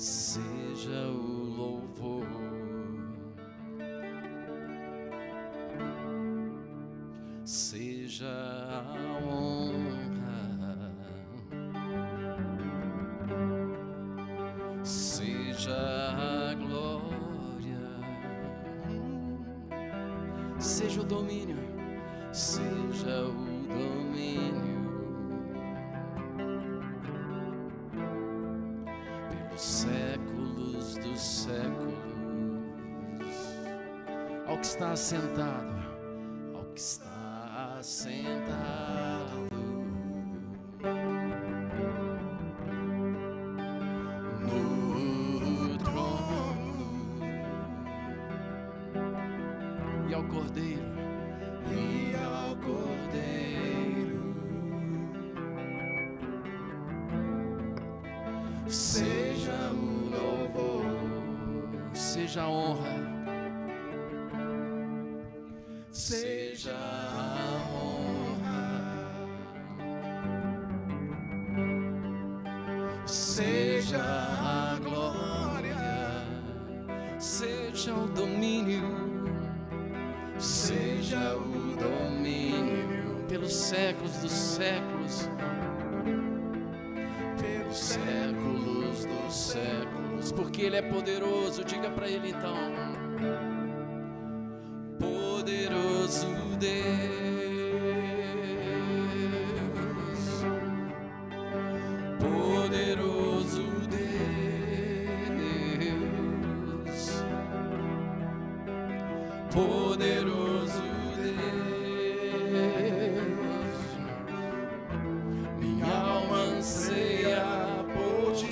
seja o louvor, seja a honra, seja a glória, seja o domínio, seja o domínio pelos séculos dos séculos, ao que está assentado, ao que está assentado no trono, e ao Cordeiro, e ao Cordeiro, seja o louvor, seja a honra, seja a honra, seja a glória, seja o domínio, seja o domínio pelos séculos dos séculos, pelos séculos dos séculos, porque Ele é poderoso. Diga para Ele então: poderoso Deus, poderoso Deus, poderoso Deus, minha alma anseia por ti,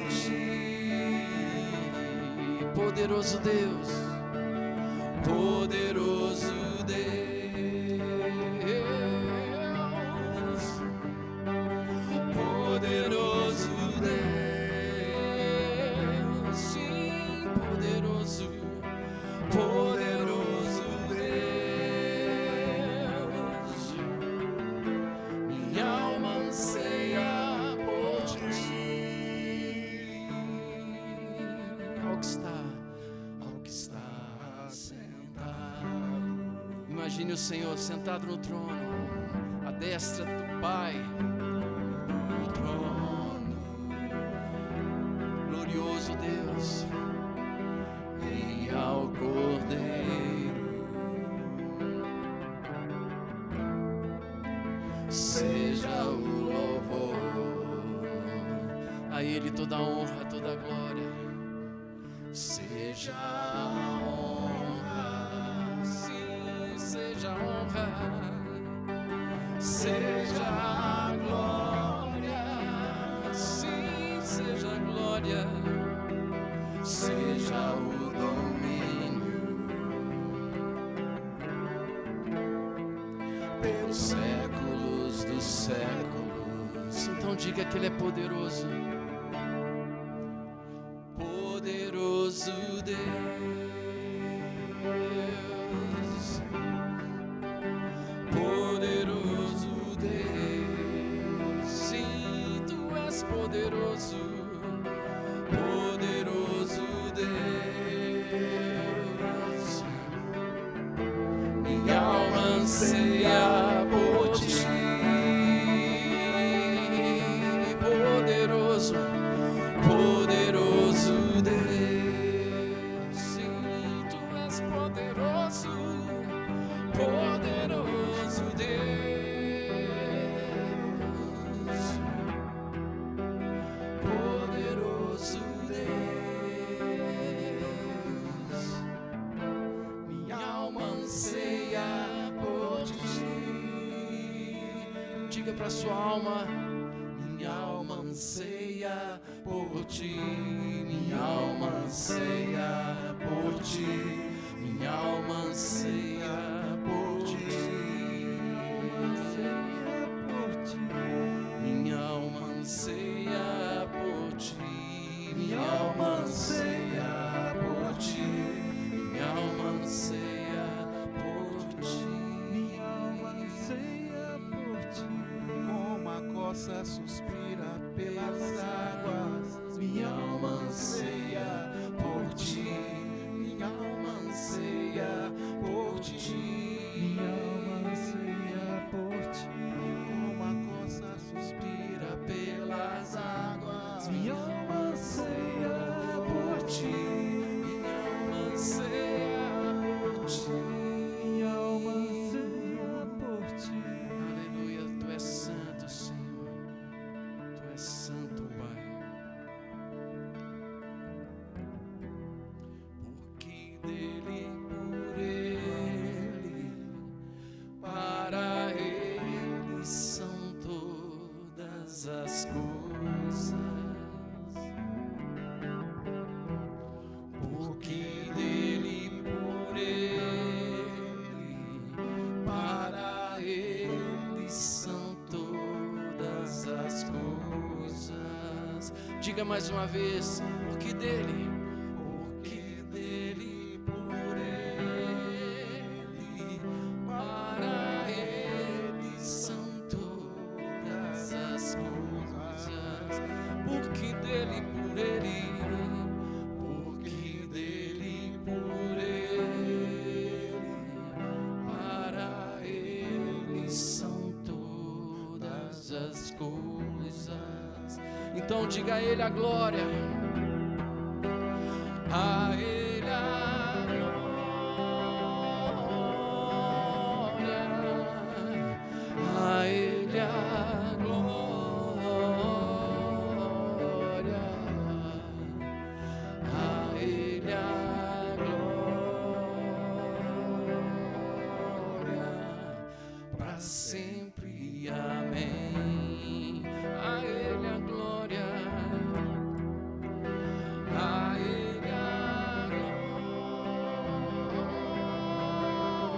poderoso Deus, poderoso Deus, poderoso Deus, sim, poderoso, poderoso Deus, minha alma anseia por ti, ao que está sentado. Imagine o Senhor sentado no trono, à destra do Pai, no trono, glorioso Deus, e ao Cordeiro, seja o louvor, a Ele toda a honra, toda a glória, seja a honra, sim, seja a honra, seja a glória, sim, seja a glória, seja o domínio pelos séculos dos séculos. Então diga que Ele é poderoso, poderoso Deus, poderoso Deus, sim, Tu és poderoso, poderoso Deus, minha alma anseia por ti, poderoso, poderoso Deus, sim, Tu és poderoso, poderoso Deus, poderoso Deus, minha alma anseia por ti. Diga para sua alma: minha alma anseia por ti, minha alma anseia por ti, minha alma anseia por ti, minha alma anseia por ti, minha alma anseia por ti, minha alma anseia por ti, Minha alma anseia por ti, como a coça suspira pelas águas. minha alma anseia minha alma anseia por ti, minha alma anseia por ti. minha alma anseia por ti. Aleluia, tu és santo, Senhor. Tu és santo, Pai. Porque dele, por ele, para ele são todas as coisas. Porque dele, por ele, para ele são todas as coisas. Diga mais uma vez, porque dele, por ele, para ele são todas as coisas. Porque dele, por ele, porque dele, por ele, para ele são todas as coisas. Então diga a ele a glória, a ele a glória, a ele a glória, a ele a glória, para sempre, amém. A ele a glória, a ele a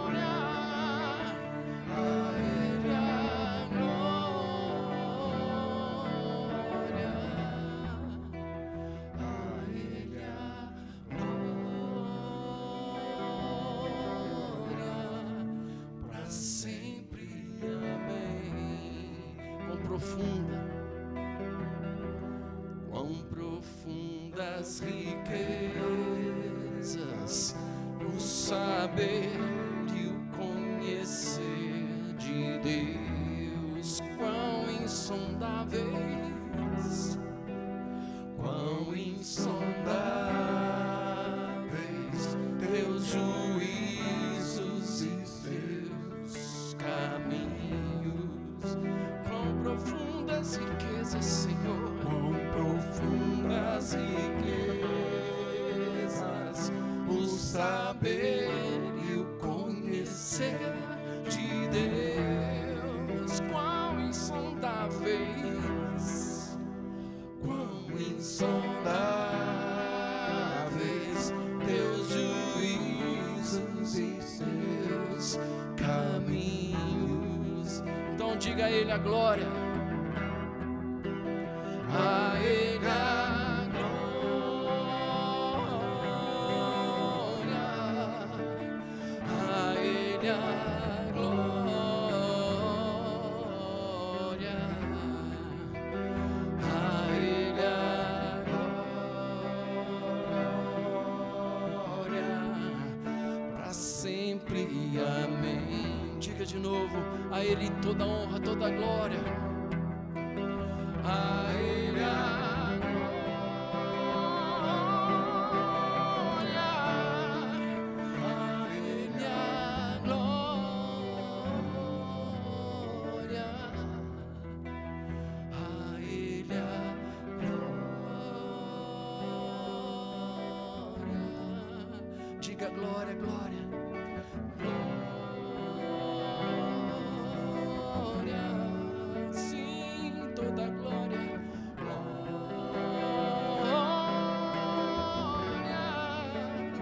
glória, a ele a glória, a ele a glória, para sempre, amém. Quão profundas riquezas o saber e o conhecer de Deus, quão insondáveis, teus juízos e teus caminhos. Quão profundas riquezas, Senhor, quão profundas riquezas o saber e o conhecer de Deus. Quão insondáveis, teus juízos e teus caminhos. Então diga a ele a glória, a ele a glória, a ele a glória, a ele a glória, para sempre, amém. Diga de novo, a ele toda honra, toda glória, a ele a glória, a ele a glória, a ele a glória. Diga glória, glória, glória, sim, toda glória, glória,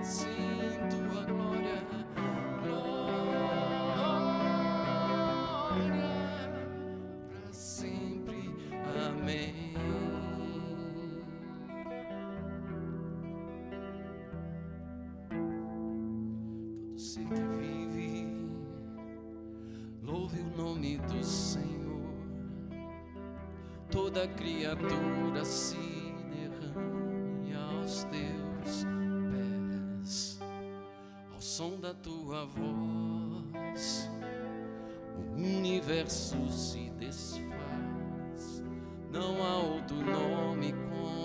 sim, tua glória, glória, para sempre, amém. Todo ser que vive, louve o nome do Senhor. Toda criatura se derrame aos teus pés, ao som da tua voz. O universo se desfaz, não há outro nome como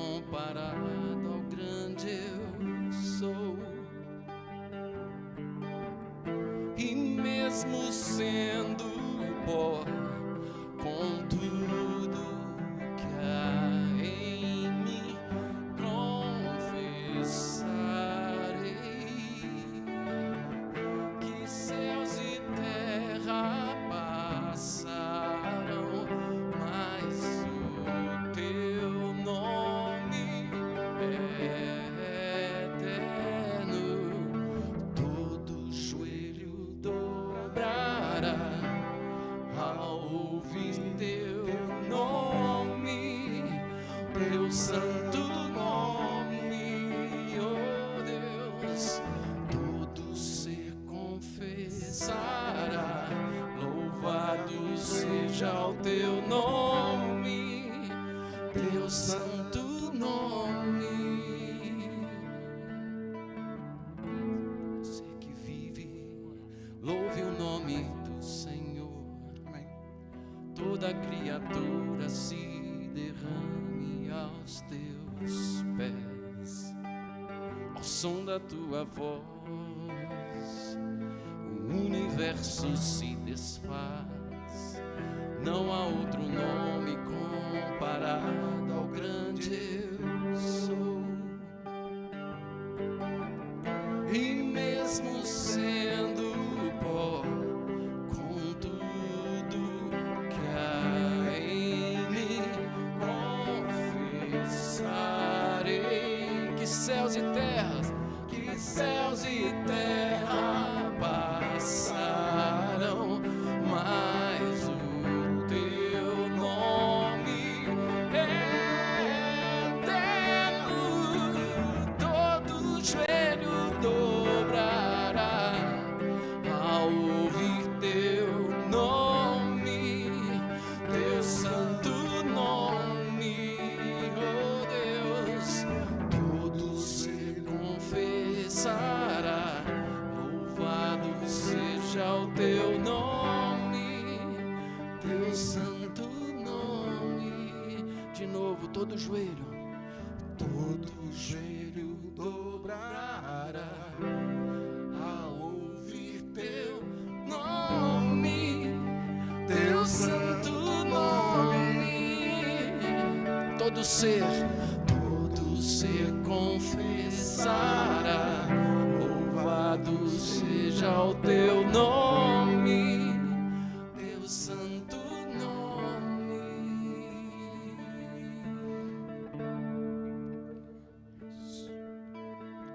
mesmo sendo pó, com tudo que há em mim, confessarei que céus e terra passarão, mas o teu nome é eterno. Todo joelho dobrará ao ouvir teu nome, teu santo nome, oh Deus. Todo ser confessará, louvado seja o teu nome, teu santo nome. Você que vive, louve o nome do Senhor. Amém. Toda criatura se derrame aos teus pés, ao som da tua voz, o universo se desfaz. Não há outro nome comparado ao grande eu sou. E mesmo sendo pó, com tudo que há em mim, confessarei que céus e terra passarão, mas o teu nome é eterno. Todo joelho dobrará ao ouvir teu nome, teu santo nome, oh Deus. Todo ser confessará, louvado seja o teu nome, teu santo nome. De novo, todo joelho dobrará ao ouvir teu nome, teu santo nome. Todo ser confessará, louvado seja o teu nome, teu santo nome.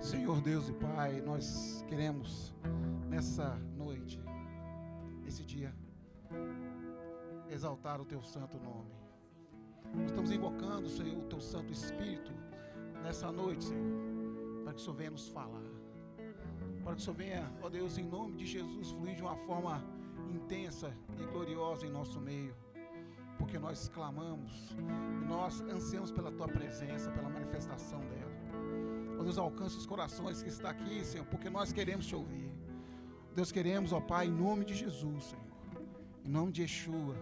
Senhor Deus e Pai, nós queremos nessa noite, esse dia, exaltar o teu santo nome. Nós estamos invocando, Senhor, o teu Santo Espírito nessa noite, Senhor, para que o Senhor venha nos falar, para que o Senhor venha, ó Deus, em nome de Jesus, fluir de uma forma intensa e gloriosa em nosso meio, porque nós clamamos e nós ansiamos pela tua presença, pela manifestação dela. Ó Deus, alcance os corações que estão aqui, Senhor, porque nós queremos te ouvir. Deus, queremos, ó Pai, em nome de Jesus, Senhor, em nome de Yeshua,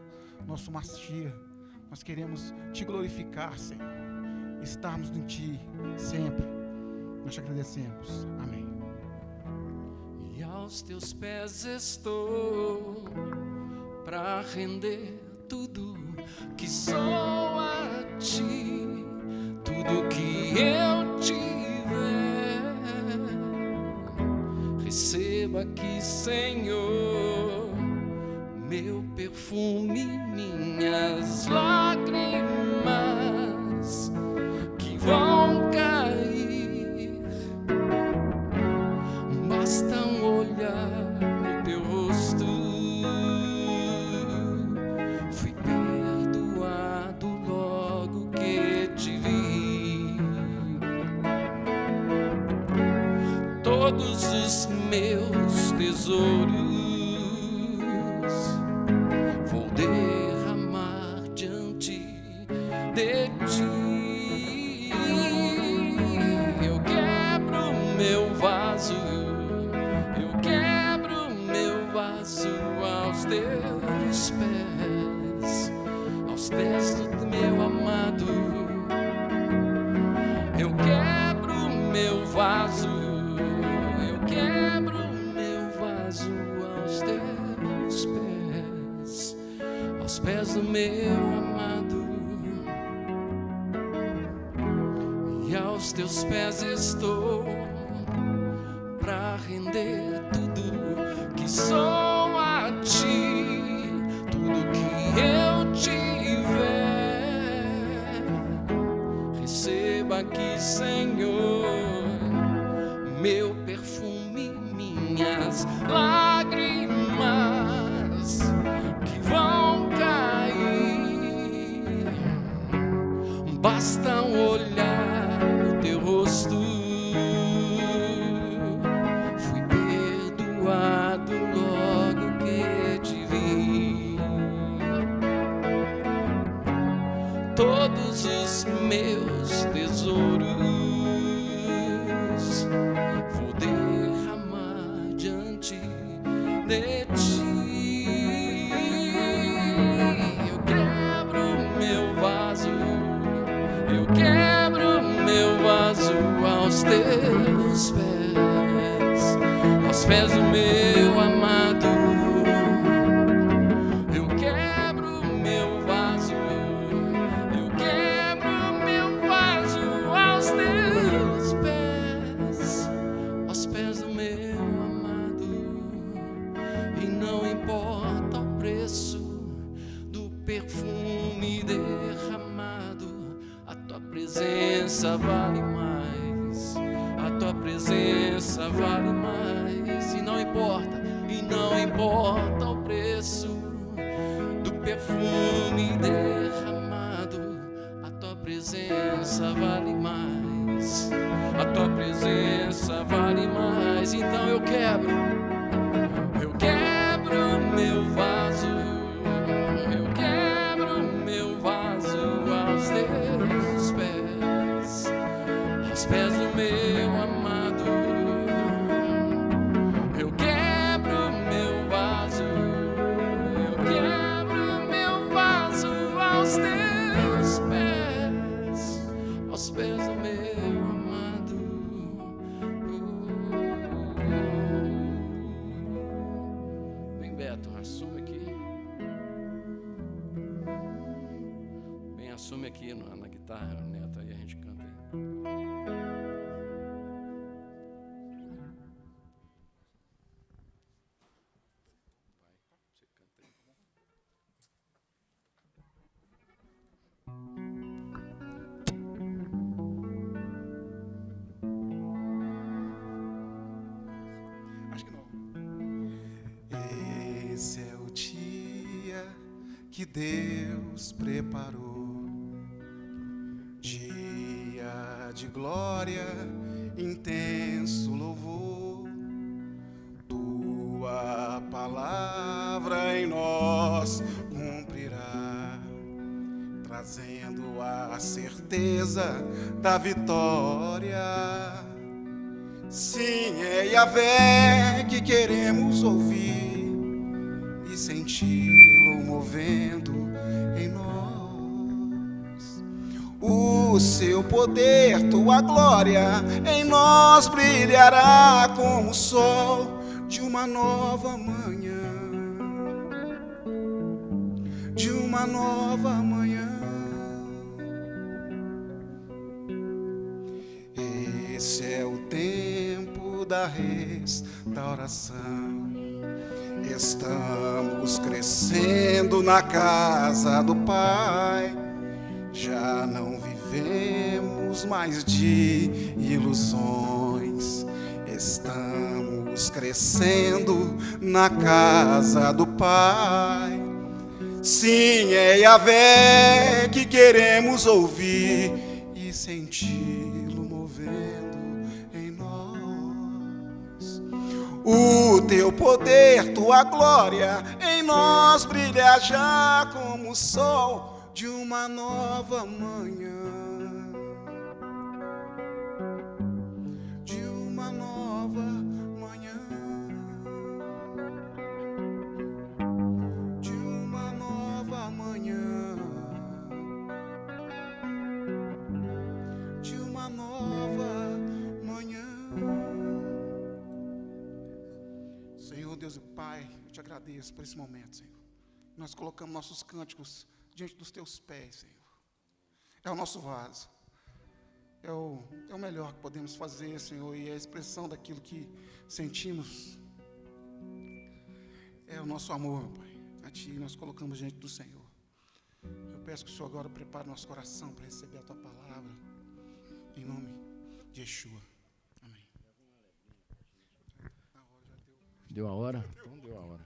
nosso Messias, nós queremos te glorificar, Senhor, estarmos em ti sempre. Nós te agradecemos. Amém. E aos teus pés estou, para render tudo que sou a ti, tudo que eu tiver. Receba aqui, Senhor, meu perfume, minhas lágrimas que vão cair. Basta um olhar no teu rosto, fui perdoado logo que te vi. Todos os meus tesouros vou derramar diante de ti. Eu quebro meu vaso, eu quebro meu vaso aos teus pés, aos pés do meu amado. Eu quebro meu vaso, eu quebro meu vaso aos teus pés do meu amado, e aos teus pés estou, pra render tudo que sou a ti, tudo que eu tiver. Receba aqui, Senhor, meu perfume, minhas lágrimas que vão cair. Basta olhar o teu rosto, fui perdoado logo que te vi. Todos os meus tesouros vou derramar diante de ti. Eu quebro meu vaso, eu quebro meu vaso aos teus pés, aos pés do meu amado. Eu quebro meu vaso, eu quebro meu vaso aos teus pés, aos pés do meu amado. E não importa o preço do perfume derramado, a tua presença vale mais, a tua presença vale mais. E não importa o preço do perfume derramado, a tua presença vale mais, a tua presença vale mais. Então eu quebro meu vaso, eu quebro meu vaso aos teus pés, aos pés do meu amado. Eu quebro meu vaso, eu quebro meu vaso aos teus pés, aos pés do meu amado. Bem, Beto, assume aqui. Bem, assume aqui na guitarra, Neto, aí a gente canta aí. Acho que não. Esse é o dia que Deus preparou, dia de glória, intenso louvor. Tua palavra em nós cumprirá, trazendo a certeza da vitória. Sim, é Yahvé que queremos ouvir e senti-lo movendo em nós. O seu poder, tua glória em nós brilhará como o sol de uma nova manhã, de uma nova manhã. Esse é o tempo da restauração. Estamos crescendo na casa do Pai. Já não vivemos mais de ilusões. Estamos crescendo na casa do Pai. Sim, é Yahvé que queremos ouvir e senti-lo movendo em nós. O teu poder, tua glória em nós brilha já como o sol de uma nova manhã, de uma nova manhã, de uma nova manhã, de uma nova manhã. Senhor Deus e Pai, eu te agradeço por esse momento, Senhor. nós colocamos nossos cânticos diante dos teus pés, Senhor. É o nosso vaso. É o melhor que podemos fazer, Senhor, e é a expressão daquilo que sentimos. É o nosso amor, meu Pai. A Ti nós colocamos diante do Senhor. Eu peço que o Senhor agora prepare nosso coração para receber a Tua palavra. Em nome de Yeshua. Amém. Deu a hora? Então deu a hora.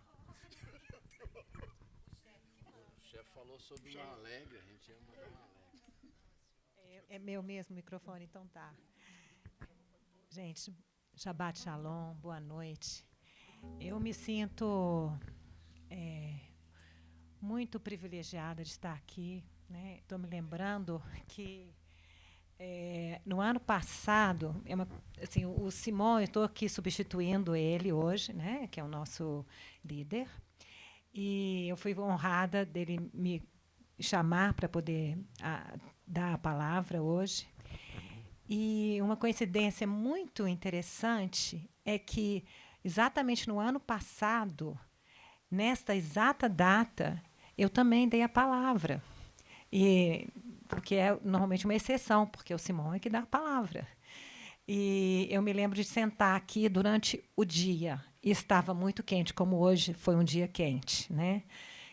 O chefe falou sobre uma alegre, a gente ia mandar uma alegre. É meu mesmo microfone, então tá. Gente, Shabbat Shalom, boa noite. Eu me sinto muito privilegiada de estar aqui, né? Estou me lembrando que no ano passado, assim, o Simão, eu estou aqui substituindo ele hoje, né? Que é o nosso líder, e eu fui honrada dele me chamar para poder dar a palavra hoje. E uma coincidência muito interessante é que, exatamente no ano passado, nesta exata data, eu também dei a palavra. Porque é normalmente uma exceção, porque o Simão é que dá a palavra. E eu me lembro de sentar aqui durante o dia, e estava muito quente, como hoje foi um dia quente, né?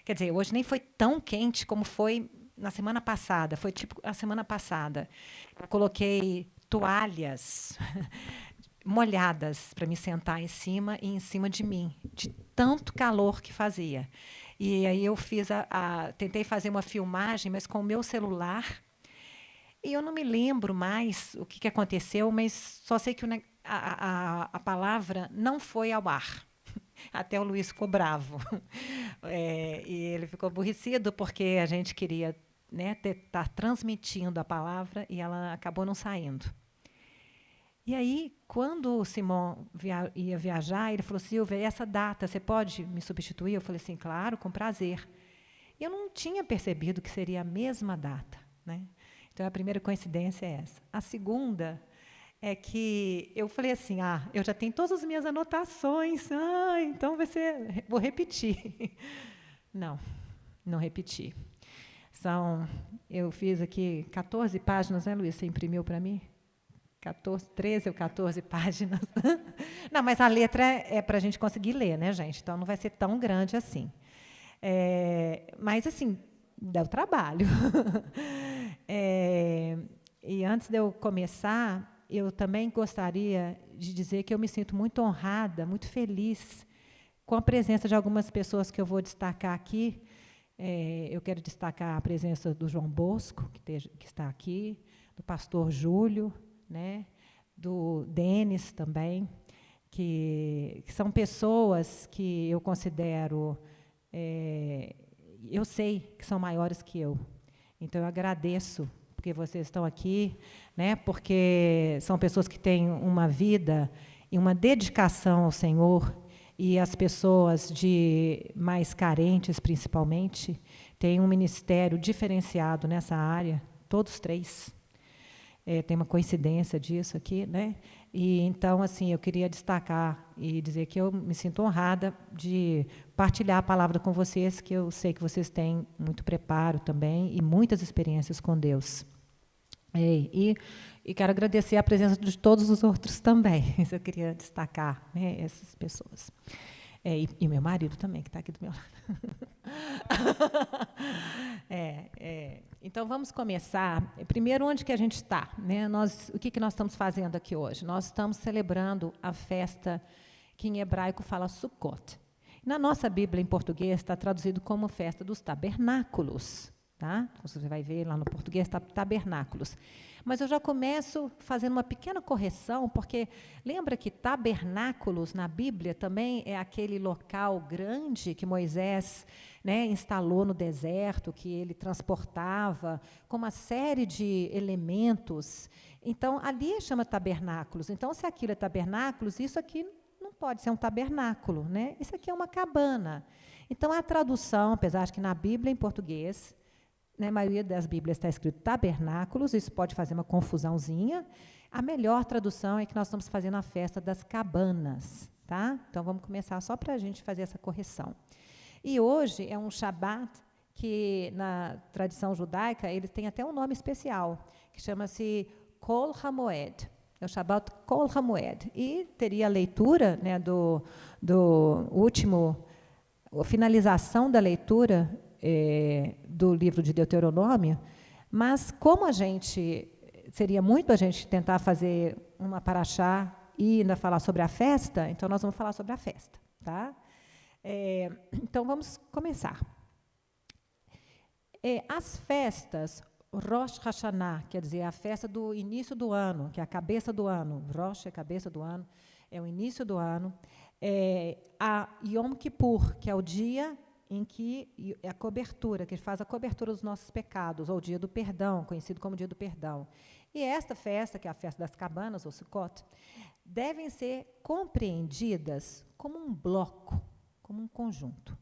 Quer dizer, hoje nem foi tão quente como foi na semana passada, foi tipo a semana passada. Eu coloquei toalhas molhadas para me sentar em cima e em cima de mim, de tanto calor que fazia. E aí eu tentei fazer uma filmagem, mas com o meu celular, e eu não me lembro mais o que aconteceu, mas só sei que a palavra não foi ao ar. Até o Luiz ficou bravo. E ele ficou aborrecido porque a gente queria, né, estar transmitindo a palavra e ela acabou não saindo. E aí, quando o Simão ia viajar, ele falou: Silvia, essa data, você pode me substituir? Eu falei assim: claro, com prazer. E eu não tinha percebido que seria a mesma data, né? Então, a primeira coincidência é essa. A segunda é que eu falei assim: eu já tenho todas as minhas anotações, então vou repetir. Não repeti. Eu fiz aqui 14 páginas, né, Luiz? Você imprimiu para mim? 13 ou 14 páginas. Não, mas a letra é para a gente conseguir ler, né, gente? Então, não vai ser tão grande assim. Mas, assim, dá o trabalho. E antes de eu começar, eu também gostaria de dizer que eu me sinto muito honrada, muito feliz com a presença de algumas pessoas que eu vou destacar aqui. Eu quero destacar a presença do João Bosco, que está aqui, do pastor Júlio, né, do Denis também, que são pessoas que eu considero, eu sei que são maiores que eu. Então, eu agradeço porque vocês estão aqui, né, porque são pessoas que têm uma vida e uma dedicação ao Senhor, e as pessoas mais carentes, principalmente, têm um ministério diferenciado nessa área, todos três. Tem uma coincidência disso aqui, né? E então, assim, eu queria destacar e dizer que eu me sinto honrada de partilhar a palavra com vocês, que eu sei que vocês têm muito preparo também e muitas experiências com Deus. E quero agradecer a presença de todos os outros também. Isso eu queria destacar, né, essas pessoas. E meu marido também, que está aqui do meu lado. Então, vamos começar. Primeiro, onde que a gente está, né? O que nós estamos fazendo aqui hoje? Nós estamos celebrando a festa que em hebraico fala Sukkot. Na nossa Bíblia, em português, está traduzido como Festa dos Tabernáculos. Tá? Você vai ver lá no português, tabernáculos. Mas eu já começo fazendo uma pequena correção, porque lembra que tabernáculos na Bíblia também é aquele local grande que Moisés, né, instalou no deserto, que ele transportava com uma série de elementos. Então, ali chama tabernáculos. Então, se aquilo é tabernáculos, isso aqui não pode ser um tabernáculo, né? Isso aqui é uma cabana. Então, a tradução, apesar de que na Bíblia, em português, na maioria das Bíblias está escrito tabernáculos, isso pode fazer uma confusãozinha. A melhor tradução é que nós estamos fazendo a festa das cabanas, tá? Então, vamos começar só para a gente fazer essa correção. E hoje é um Shabat que, na tradição judaica, ele tem até um nome especial, que chama-se Kol HaMoed. É o Shabat Kol HaMoed. E teria a leitura, né, do último, a finalização da leitura do livro de Deuteronômio, mas como seria muito a gente tentar fazer uma paraxá e ainda falar sobre a festa, então nós vamos falar sobre a festa. Tá? Então, vamos começar. As festas, Rosh Hashanah, quer dizer, a festa do início do ano, que é a cabeça do ano. Rosh é a cabeça do ano, é o início do ano. A Yom Kippur, que é o dia em que é a cobertura, que faz a cobertura dos nossos pecados, ou o dia do perdão, conhecido como dia do perdão. E esta festa, que é a festa das cabanas, ou Sukkot, devem ser compreendidas como um bloco, como um conjunto.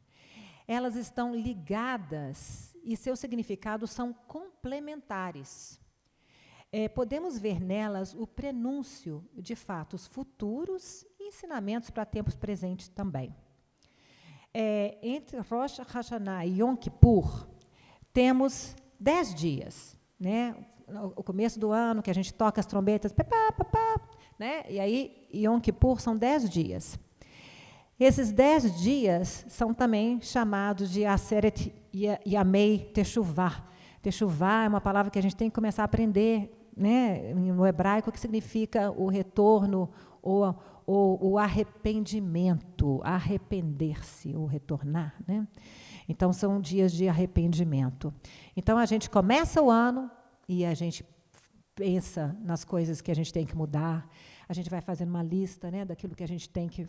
Elas estão ligadas e seus significados são complementares. Podemos ver nelas o prenúncio de fatos futuros e ensinamentos para tempos presentes também. Entre Rosh Hashanah e Yom Kippur, temos 10 dias. Né? O começo do ano, que a gente toca as trombetas, papá, papá, né? E aí, Yom Kippur são 10 dias. Esses 10 dias são também chamados de Aseret Yamei Teshuvah. Teshuvah é uma palavra que a gente tem que começar a aprender, né, no hebraico, que significa o retorno ou o arrependimento, arrepender-se, ou retornar. Né? Então, são dias de arrependimento. Então, a gente começa o ano e a gente pensa nas coisas que a gente tem que mudar, a gente vai fazendo uma lista, né, daquilo que a gente tem que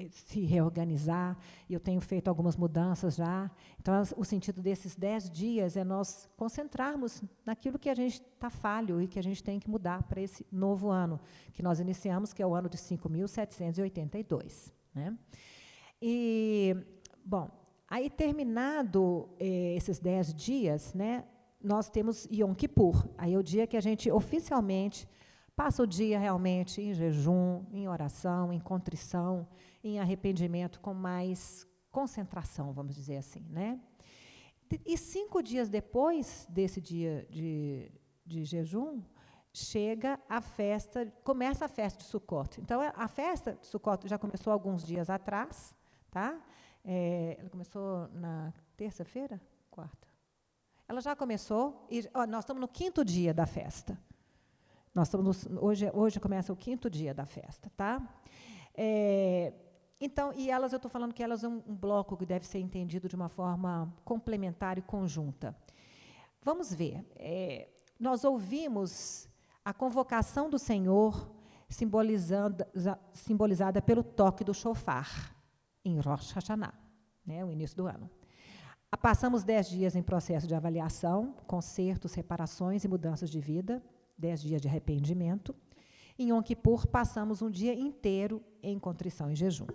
se reorganizar, e eu tenho feito algumas mudanças já. Então, o sentido desses 10 dias é nós concentrarmos naquilo que a gente está falho e que a gente tem que mudar para esse novo ano, que nós iniciamos, que é o ano de 5.782. Né? E, bom, aí terminado esses 10 dias, né, nós temos Yom Kippur, aí é o dia que a gente oficialmente passa o dia realmente em jejum, em oração, em contrição, em arrependimento, com mais concentração, vamos dizer assim. Né? E 5 dias depois desse dia de jejum, chega a festa, começa a festa de Sukkot. Então, a festa de Sukkot já começou alguns dias atrás, tá? Ela começou na terça-feira? Quarta. Ela já começou, e nós estamos no 5º dia da festa. Hoje começa o 5º dia da festa, tá? Então, e eu estou falando que elas são um bloco que deve ser entendido de uma forma complementar e conjunta. Vamos ver. Nós ouvimos a convocação do Senhor simbolizada pelo toque do shofar, em Rosh Hashanah, né, o início do ano. Passamos 10 dias em processo de avaliação, consertos, reparações e mudanças de vida, 10 dias de arrependimento. Em Yom Kippur, passamos um dia inteiro em contrição e jejum.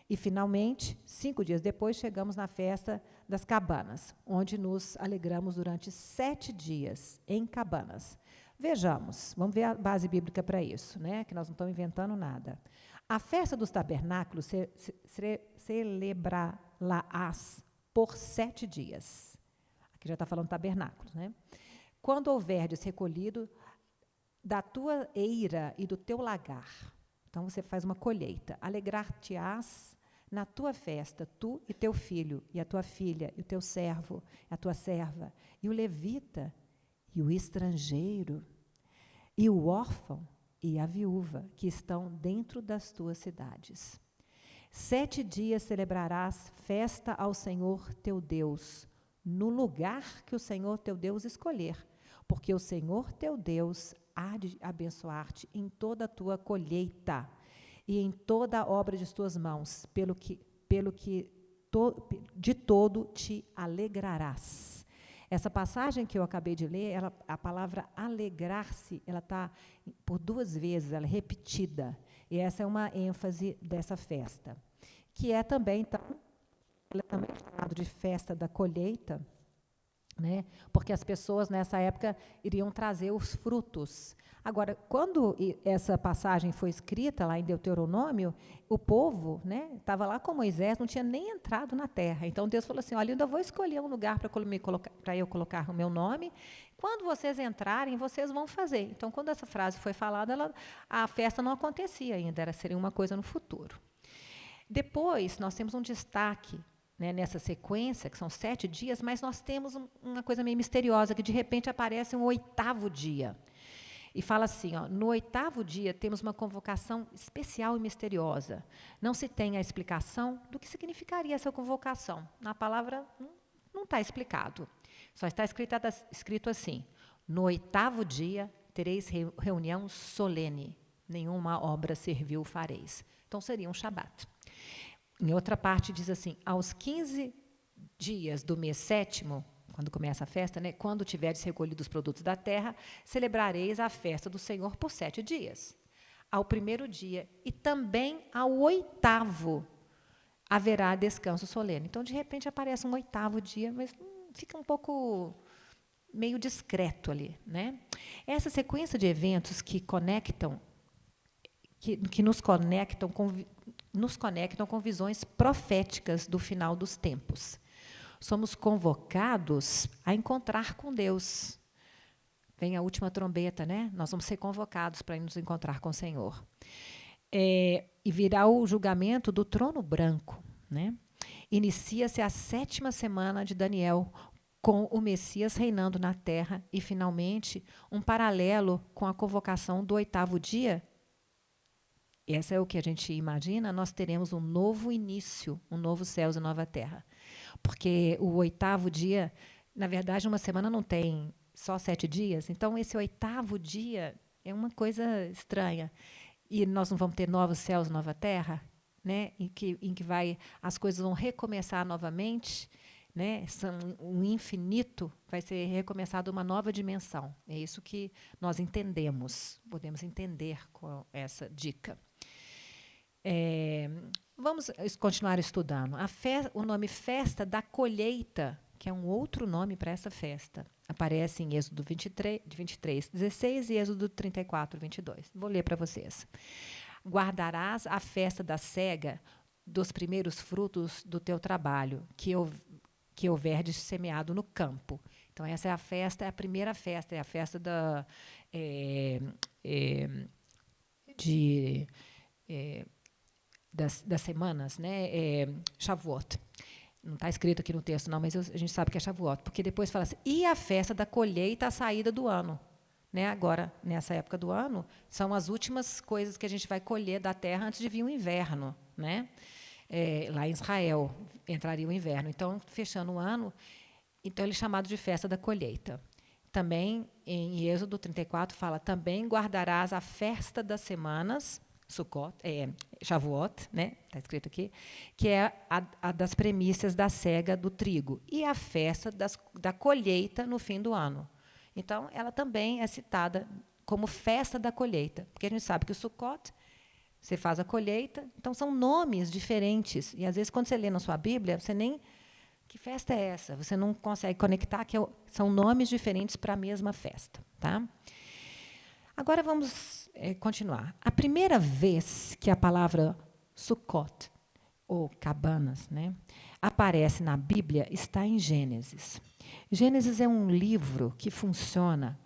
E, finalmente, 5 dias depois, chegamos na festa das cabanas, onde nos alegramos durante 7 dias em cabanas. Vejamos, vamos ver a base bíblica para isso, né? Que nós não estamos inventando nada. A festa dos tabernáculos celebrá-las por 7 dias. Aqui já está falando tabernáculos, né? Quando houverdes recolhido da tua eira e do teu lagar. Então, você faz uma colheita. Alegrar-te-ás na tua festa, tu e teu filho, e a tua filha, e o teu servo, a tua serva, e o levita, e o estrangeiro, e o órfão, e a viúva, que estão dentro das tuas cidades. 7 dias celebrarás festa ao Senhor teu Deus, no lugar que o Senhor teu Deus escolher, porque o Senhor teu Deus há de abençoar-te em toda a tua colheita e em toda a obra de tuas mãos, de todo te alegrarás. Essa passagem que eu acabei de ler, a palavra alegrar-se, ela está por 2 vezes, ela é repetida. E essa é uma ênfase dessa festa, que é também, então, ela é também chamada de festa da colheita, né? Porque as pessoas, nessa época, iriam trazer os frutos. Agora, quando essa passagem foi escrita lá em Deuteronômio, o povo, né, estava lá com Moisés, não tinha nem entrado na terra. Então, Deus falou assim, olha, eu ainda vou escolher um lugar para eu colocar o meu nome. Quando vocês entrarem, vocês vão fazer. Então, quando essa frase foi falada, a festa não acontecia ainda, seria uma coisa no futuro. Depois, nós temos um destaque, né, nessa sequência, que são 7 dias, mas nós temos uma coisa meio misteriosa, que de repente aparece um 8º dia. E fala assim, ó, no 8º dia temos uma convocação especial e misteriosa. Não se tem a explicação do que significaria essa convocação. Na palavra não está explicado. Só está escrito assim, no 8º dia tereis reunião solene, nenhuma obra servil fareis. Então seria um Shabat. Em outra parte diz assim, aos 15 dias do mês 7º, quando começa a festa, né, quando tiveres recolhido os produtos da terra, celebrareis a festa do Senhor por 7 dias. Ao 1º dia e também ao 8º haverá descanso solene. Então, de repente, aparece um 8º dia, mas fica um pouco meio discreto ali, né? Essa sequência de eventos que conectam, que nos conectam com visões proféticas do final dos tempos. Somos convocados a encontrar com Deus. Vem a última trombeta, né? Nós vamos ser convocados para nos encontrar com o Senhor. E virá o julgamento do trono branco, né? Inicia-se a 7ª semana de Daniel, com o Messias reinando na terra, e, finalmente, um paralelo com a convocação do 8º dia. Essa é o que a gente imagina, nós teremos um novo início, um novo céus e nova terra. Porque o 8º dia, na verdade, uma semana não tem só 7 dias, então esse 8º dia é uma coisa estranha. E nós não vamos ter novos céus, nova terra, né? em que as coisas vão recomeçar novamente, né? Um infinito vai ser recomeçado uma nova dimensão. É isso que nós entendemos, podemos entender com essa dica. Vamos continuar estudando. O nome Festa da Colheita, que é um outro nome para essa festa, aparece em Êxodo 23, 16 e Êxodo 34, 22. Vou ler para vocês. Guardarás a festa da cega dos primeiros frutos do teu trabalho, que houverdes semeado no campo. Então, essa é a festa, é a primeira festa, é a festa das semanas, né? Shavuot. Não está escrito aqui no texto, não, mas a gente sabe que é Shavuot, porque depois fala assim, e a festa da colheita, a saída do ano. Né? Agora, nessa época do ano, são as últimas coisas que a gente vai colher da terra antes de vir o inverno. Né? Lá em Israel, entraria o inverno. Então, fechando o ano, então ele é chamado de festa da colheita. Também, em Êxodo 34, fala, também guardarás a festa das semanas, Sukkot, Shavuot, né? Está escrito aqui, que é a das premissas da cega do trigo, e a festa da colheita no fim do ano. Então, ela também é citada como festa da colheita, porque a gente sabe que o Sukkot, você faz a colheita, então são nomes diferentes, e às vezes quando você lê na sua Bíblia, você nem... Que festa é essa? Você não consegue conectar, são nomes diferentes para a mesma festa. Tá? Agora vamos continuar. A primeira vez que a palavra Sukkot, ou cabanas, né, aparece na Bíblia está em Gênesis. Gênesis é um livro que funciona.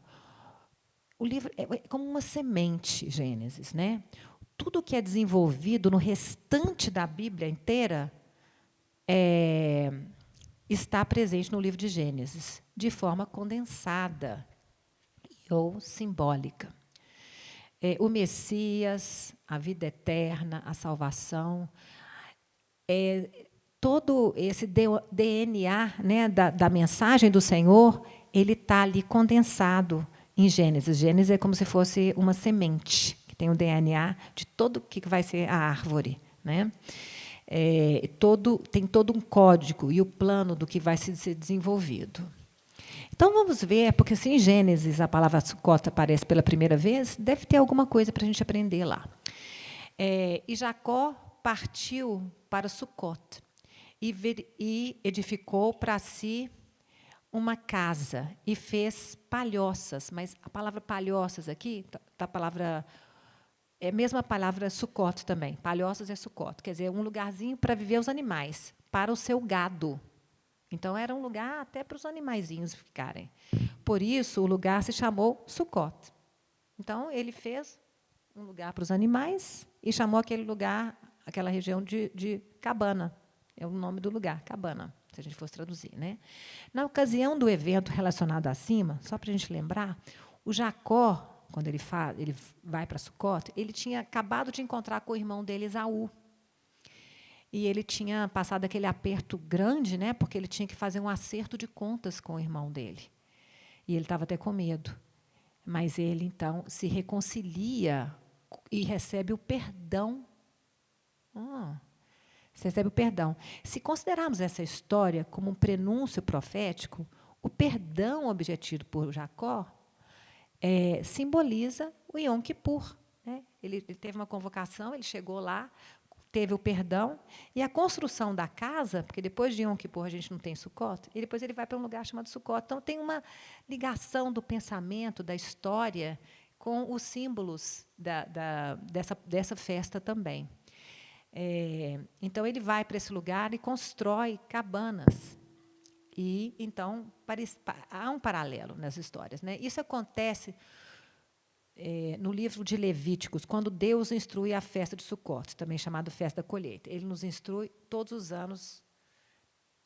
O livro é como uma semente, Gênesis. Né? Tudo que é desenvolvido no restante da Bíblia inteira está presente no livro de Gênesis, de forma condensada ou simbólica. O Messias, a vida eterna, a salvação, todo esse DNA, né, da mensagem do Senhor, ele está ali condensado em Gênesis. Gênesis é como se fosse uma semente, que tem o DNA de todo o que vai ser a árvore. Né? Tem todo um código e o plano do que vai ser desenvolvido. Então, vamos ver, porque se em Gênesis a palavra Sukkot aparece pela primeira vez, deve ter alguma coisa para a gente aprender lá. E Jacó partiu para Sukkot e edificou para si uma casa e fez palhoças, mas a palavra palhoças aqui, a palavra é a mesma palavra Sucote também. Palhoças é Sucote, quer dizer, um lugarzinho para viver os animais, para o seu gado. Então era um lugar até para os animaizinhos ficarem. Por isso o lugar se chamou Sucote. Então ele fez um lugar para os animais e chamou aquele lugar, aquela região de Cabana. É o nome do lugar, Cabana, se a gente fosse traduzir, né? Na ocasião do evento relacionado acima, só para a gente lembrar, o Jacó, quando ele vai para Sucote, ele tinha acabado de encontrar com o irmão dele, Esaú. E ele tinha passado aquele aperto grande, né, porque ele tinha que fazer um acerto de contas com o irmão dele. E ele estava até com medo. Mas ele, então, se reconcilia e recebe o perdão. Você recebe o perdão. Se considerarmos essa história como um prenúncio profético, o perdão obtido por Jacó simboliza o Yom Kippur. Né? Ele teve uma convocação, ele chegou lá, teve o perdão, e a construção da casa, porque depois de Yom Kippur a gente não tem Sukkot, e depois ele vai para um lugar chamado Sukkot. Então, tem uma ligação do pensamento, da história, com os símbolos dessa festa também. Então, ele vai para esse lugar e constrói cabanas. E, então, há um paralelo nas histórias. Né? Isso acontece no livro de Levíticos, quando Deus instrui a festa de Sukkot, também chamada festa da colheita. Ele nos instrui todos os anos.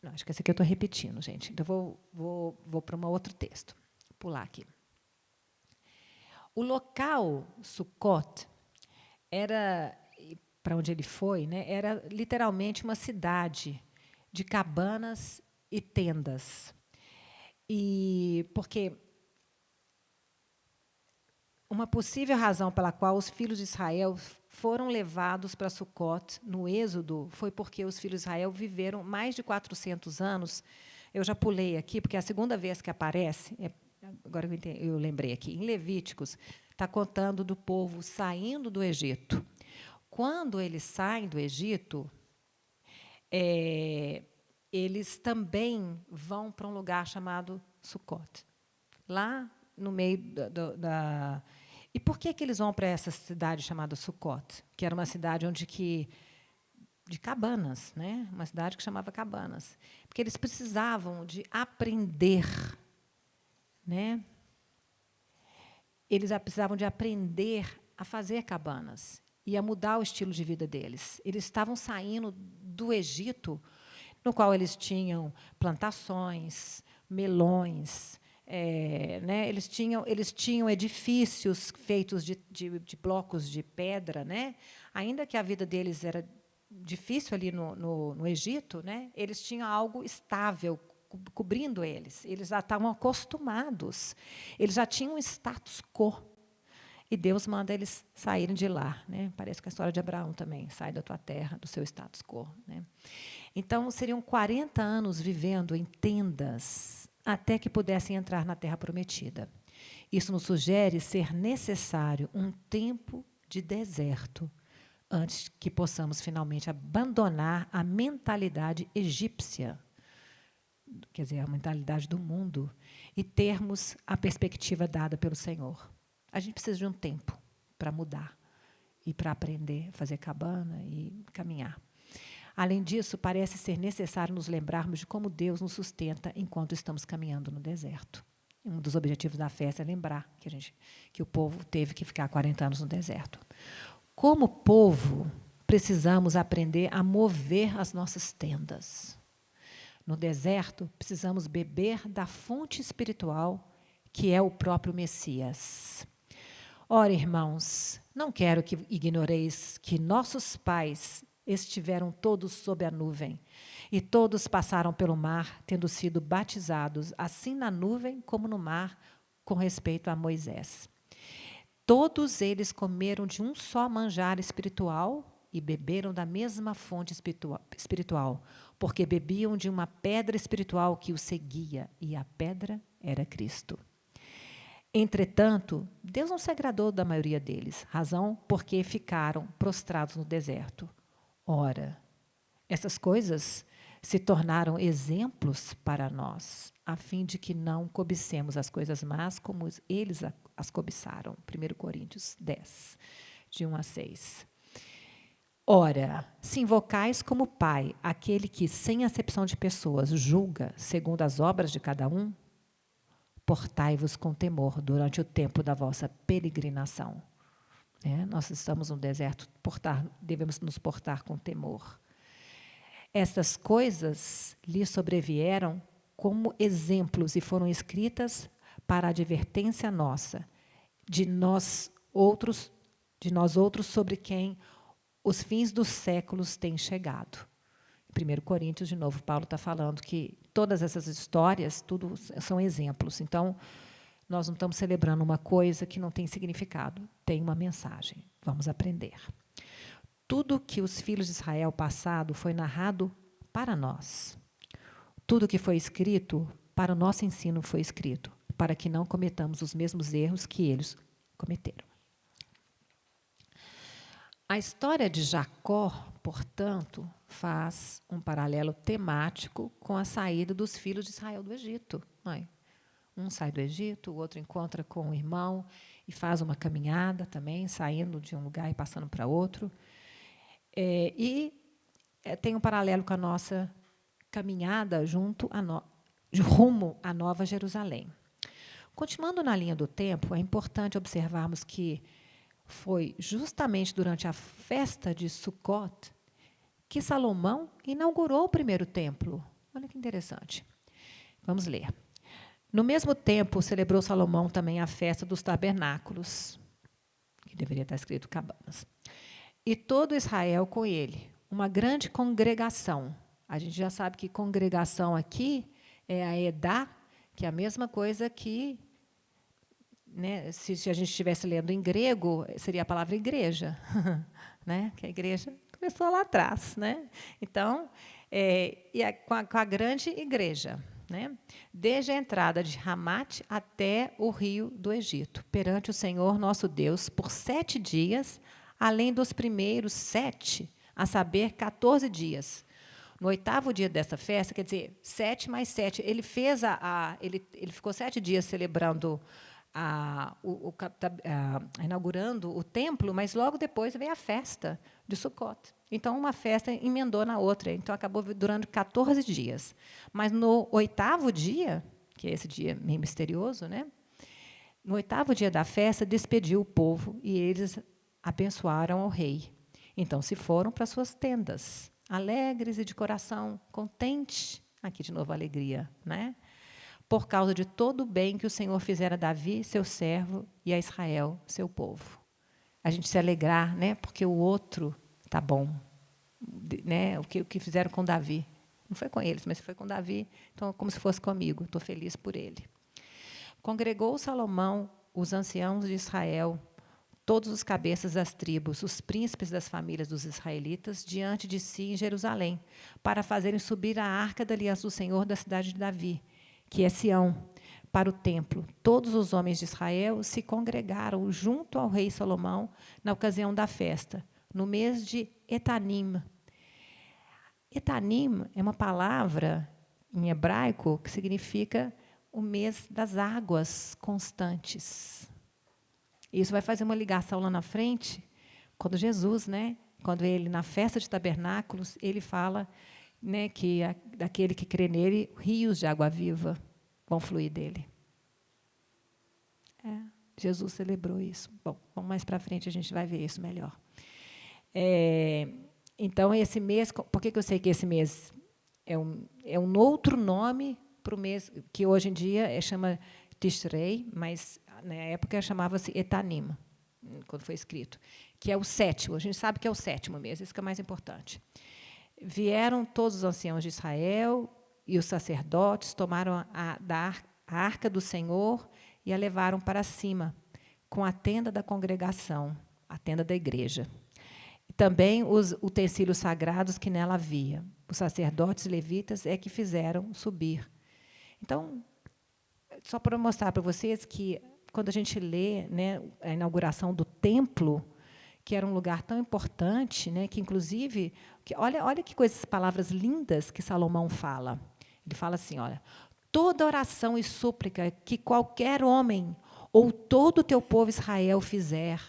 Não, acho que esse aqui eu estou repetindo, gente. Então, vou para um outro texto. Vou pular aqui. O local Sukkot era, para onde ele foi, né, era literalmente uma cidade de cabanas e tendas. E porque uma possível razão pela qual os filhos de Israel foram levados para Sukkot no Êxodo foi porque os filhos de Israel viveram mais de 400 anos. Eu já pulei aqui, porque é a segunda vez que aparece, agora eu lembrei aqui, em Levíticos, está contando do povo saindo do Egito. Quando eles saem do Egito, eles também vão para um lugar chamado Sukkot. Lá no meio da... E por que eles vão para essa cidade chamada Sukkot? Que era uma cidade de cabanas, né? Uma cidade que chamava Cabanas. Porque eles precisavam de aprender, né? Eles precisavam de aprender a fazer cabanas e a mudar o estilo de vida deles. Eles estavam saindo do Egito, no qual eles tinham plantações, melões, né? Eles tinham edifícios feitos de blocos de pedra, né? Ainda que a vida deles era difícil ali no Egito, né? Eles tinham algo estável cobrindo eles. Eles já estavam acostumados. Eles já tinham um status quo. E Deus manda eles saírem de lá, né? Parece que a história de Abraão também, sai da tua terra, do seu status quo, né? Então, seriam 40 anos vivendo em tendas até que pudessem entrar na terra prometida. Isso nos sugere ser necessário um tempo de deserto antes que possamos finalmente abandonar a mentalidade egípcia, quer dizer, a mentalidade do mundo, e termos a perspectiva dada pelo Senhor. A gente precisa de um tempo para mudar e para aprender a fazer cabana e caminhar. Além disso, parece ser necessário nos lembrarmos de como Deus nos sustenta enquanto estamos caminhando no deserto. Um dos objetivos da festa é lembrar que o povo teve que ficar 40 anos no deserto. Como povo, precisamos aprender a mover as nossas tendas. No deserto, precisamos beber da fonte espiritual, que é o próprio Messias. Ora, irmãos, não quero que ignoreis que nossos pais estiveram todos sob a nuvem, e todos passaram pelo mar, tendo sido batizados, assim na nuvem como no mar, com respeito a Moisés. Todos eles comeram de um só manjar espiritual e beberam da mesma fonte espiritual, porque bebiam de uma pedra espiritual que os seguia, e a pedra era Cristo. Entretanto, Deus não se agradou da maioria deles, razão porque ficaram prostrados no deserto. Ora, essas coisas se tornaram exemplos para nós, a fim de que não cobicemos as coisas más como eles as cobiçaram. 1 Coríntios 10, de 1 a 6. Ora, se invocais como Pai aquele que, sem acepção de pessoas, julga segundo as obras de cada um, portai-vos com temor durante o tempo da vossa peregrinação. Nós estamos no deserto, devemos nos portar com temor. Estas coisas lhe sobrevieram como exemplos e foram escritas para a advertência nossa, de nós outros sobre quem os fins dos séculos têm chegado. Em 1 Coríntios, de novo, Paulo está falando que todas essas histórias, tudo são exemplos. Então, nós não estamos celebrando uma coisa que não tem significado, tem uma mensagem. Vamos aprender. Tudo que os filhos de Israel passaram foi narrado para nós. Tudo que foi escrito para o nosso ensino foi escrito, para que não cometamos os mesmos erros que eles cometeram. A história de Jacó, portanto, faz um paralelo temático com a saída dos filhos de Israel do Egito. Um sai do Egito, o outro encontra com o irmão e faz uma caminhada também, saindo de um lugar e passando para outro. Tem um paralelo com a nossa caminhada rumo à Nova Jerusalém. Continuando na linha do tempo, é importante observarmos que foi justamente durante a festa de Sukkot que Salomão inaugurou o primeiro templo. Olha que interessante. Vamos ler. No mesmo tempo, celebrou Salomão também a festa dos tabernáculos, que deveria estar escrito cabanas. E todo Israel com ele, uma grande congregação. A gente já sabe que congregação aqui é a Edá, que é a mesma coisa que, se a gente estivesse lendo em grego, seria a palavra igreja, que a igreja começou lá atrás. Então, com a grande igreja. Desde a entrada de Ramate até o rio do Egito, perante o Senhor nosso Deus, por 7 dias, além dos primeiros 7, a saber, 14 dias. No 8º dia dessa festa, quer dizer, 7 mais 7, ele ficou 7 dias celebrando, inaugurando o templo, mas logo depois veio a festa de Sukkot. Então, uma festa emendou na outra. Então, acabou durando 14 dias. Mas, no 8º dia, que é esse dia meio misterioso, no 8º dia da festa, despediu o povo e eles abençoaram ao rei. Então, se foram para suas tendas, alegres e de coração contente. Aqui, de novo, a alegria. Por causa de todo o bem que o Senhor fizera a Davi, seu servo, e a Israel, seu povo. A gente se alegrar, porque o outro está bom. O que fizeram com Davi. Não foi com eles, mas foi com Davi. Então, como se fosse comigo. Estou feliz por ele. Congregou Salomão os anciãos de Israel, todos os cabeças das tribos, os príncipes das famílias dos israelitas, diante de si em Jerusalém, para fazerem subir a arca da aliança do Senhor da cidade de Davi, que é Sião, para o templo. Todos os homens de Israel se congregaram junto ao rei Salomão na ocasião da festa, no mês de Etanim. Etanim é uma palavra em hebraico que significa o mês das águas constantes. Isso vai fazer uma ligação lá na frente, quando Jesus, quando ele, na festa de tabernáculos, ele fala que daquele que crê nele, rios de água viva vão fluir dele. Jesus celebrou isso. Bom, vamos mais para frente, a gente vai ver isso melhor. Então, esse mês, por que eu sei que esse mês é um outro nome para o mês, que hoje em dia chama Tishrei, mas na época chamava-se Etanim, quando foi escrito, que é o 7º. A gente sabe que é o 7º mês, isso que é mais importante. Vieram todos os anciãos de Israel e os sacerdotes, tomaram a arca do Senhor e a levaram para cima, com a tenda da congregação, a tenda da igreja. E também os utensílios sagrados que nela havia. Os sacerdotes e levitas é que fizeram subir. Então, só para mostrar para vocês que, quando a gente lê a inauguração do templo, que era um lugar tão importante, né, que, inclusive, olha que coisas, palavras lindas que Salomão fala. Ele fala assim, olha, toda oração e súplica que qualquer homem ou todo o teu povo Israel fizer,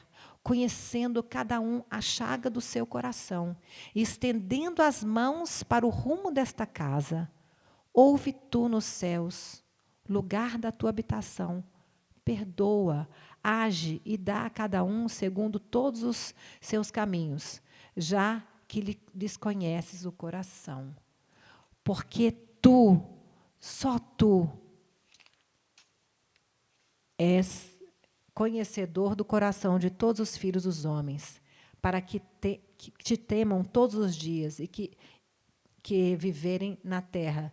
conhecendo cada um a chaga do seu coração, e estendendo as mãos para o rumo desta casa, ouve tu nos céus, lugar da tua habitação, perdoa, age e dá a cada um segundo todos os seus caminhos, já que lhes conheces o coração. Porque tu, só tu, és conhecedor do coração de todos os filhos dos homens, para que te temam todos os dias e que viverem na terra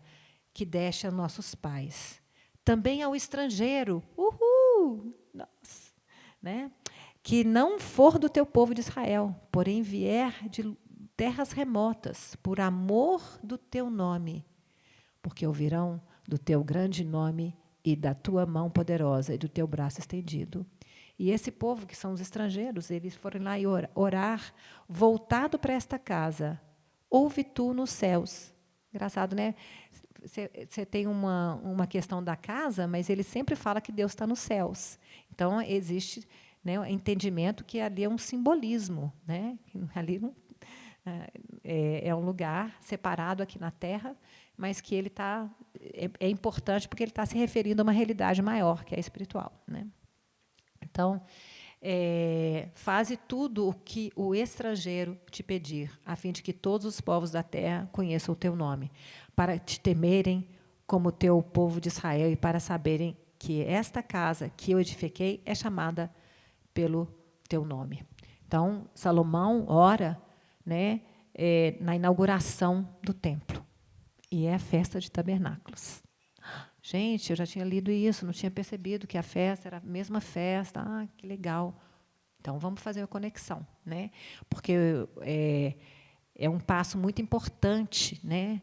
que deste a nossos pais. Também ao estrangeiro, nossa, né? Que não for do teu povo de Israel, porém vier de terras remotas, por amor do teu nome, porque ouvirão do teu grande nome e da tua mão poderosa e do teu braço estendido. E esse povo, que são os estrangeiros, eles foram lá e orar, voltado para esta casa, ouve tu nos céus. Engraçado, né? Você tem uma questão da casa, mas ele sempre fala que Deus está nos céus. Então, existe, né, o entendimento que ali é um simbolismo, né? Ali não, é um lugar separado aqui na terra, mas que ele está é importante porque ele está se referindo a uma realidade maior, que é espiritual, né? Então, faze tudo o que o estrangeiro te pedir, a fim de que todos os povos da terra conheçam o teu nome, para te temerem como o teu povo de Israel e para saberem que esta casa que eu edifiquei é chamada pelo teu nome. Então, Salomão ora, né, na inauguração do templo, e é a festa de tabernáculos. Gente, eu já tinha lido isso, não tinha percebido que a festa era a mesma festa. Ah, que legal. Então, vamos fazer a conexão, né? Porque é um passo muito importante, né?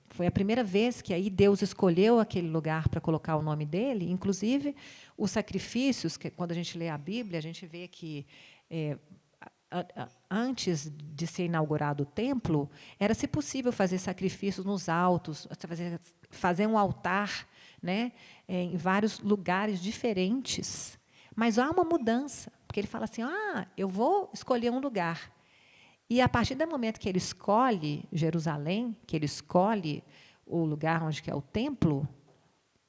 Foi a primeira vez que aí Deus escolheu aquele lugar para colocar o nome dele. Inclusive, os sacrifícios, que quando a gente lê a Bíblia, a gente vê que antes de ser inaugurado o templo, era, se possível, fazer sacrifícios nos altos, fazer um altar, né, em vários lugares diferentes. Mas há uma mudança, porque ele fala assim, eu vou escolher um lugar. E, a partir do momento que ele escolhe Jerusalém, que ele escolhe o lugar onde que é o templo,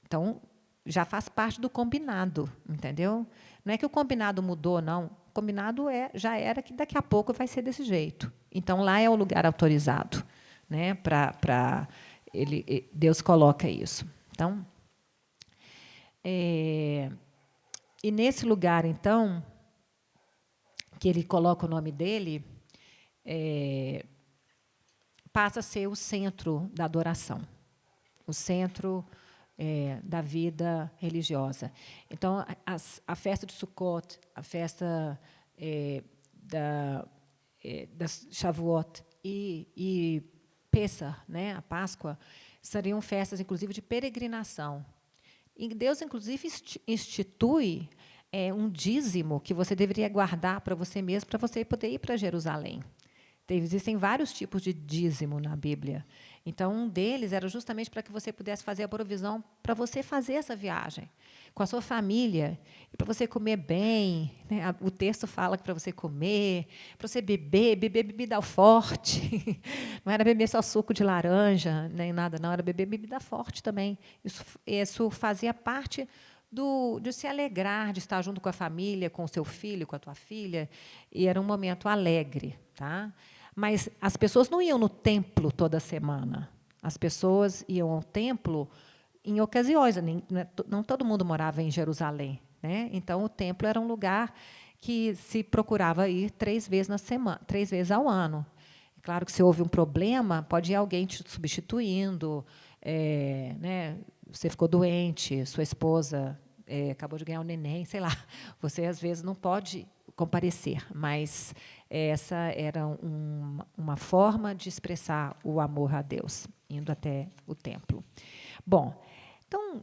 então, já faz parte do combinado, entendeu? Não é que o combinado mudou, não. O combinado já era que daqui a pouco vai ser desse jeito. Então, lá é o lugar autorizado, né? Deus coloca isso. Então, e nesse lugar, então, que ele coloca o nome dele, passa a ser o centro da adoração, o centro da vida religiosa. Então, a festa de Sukkot, a festa da Shavuot e Pessah, né, a Páscoa, seriam festas, inclusive, de peregrinação. E Deus, inclusive, institui um dízimo que você deveria guardar para você mesmo, para você poder ir para Jerusalém. Existem vários tipos de dízimo na Bíblia. Então, um deles era justamente para que você pudesse fazer a provisão para você fazer essa viagem com a sua família, e para você comer bem, né? O texto fala que para você comer, para você beber bebida forte. Não era beber só suco de laranja, nem nada, não, era beber bebida forte também. Isso fazia parte de se alegrar, de estar junto com a família, com o seu filho, com a tua filha, e era um momento alegre, tá? Mas as pessoas não iam no templo toda semana. As pessoas iam ao templo em ocasiões. Não todo mundo morava em Jerusalém, né? Então, o templo era um lugar que se procurava ir 3 vezes na semana, 3 vezes ao ano. É claro que, se houve um problema, pode ir alguém te substituindo, né? Você ficou doente, sua esposa acabou de ganhar um neném, sei lá. Você, às vezes, não pode comparecer, mas essa era uma forma de expressar o amor a Deus, indo até o templo. Bom, então,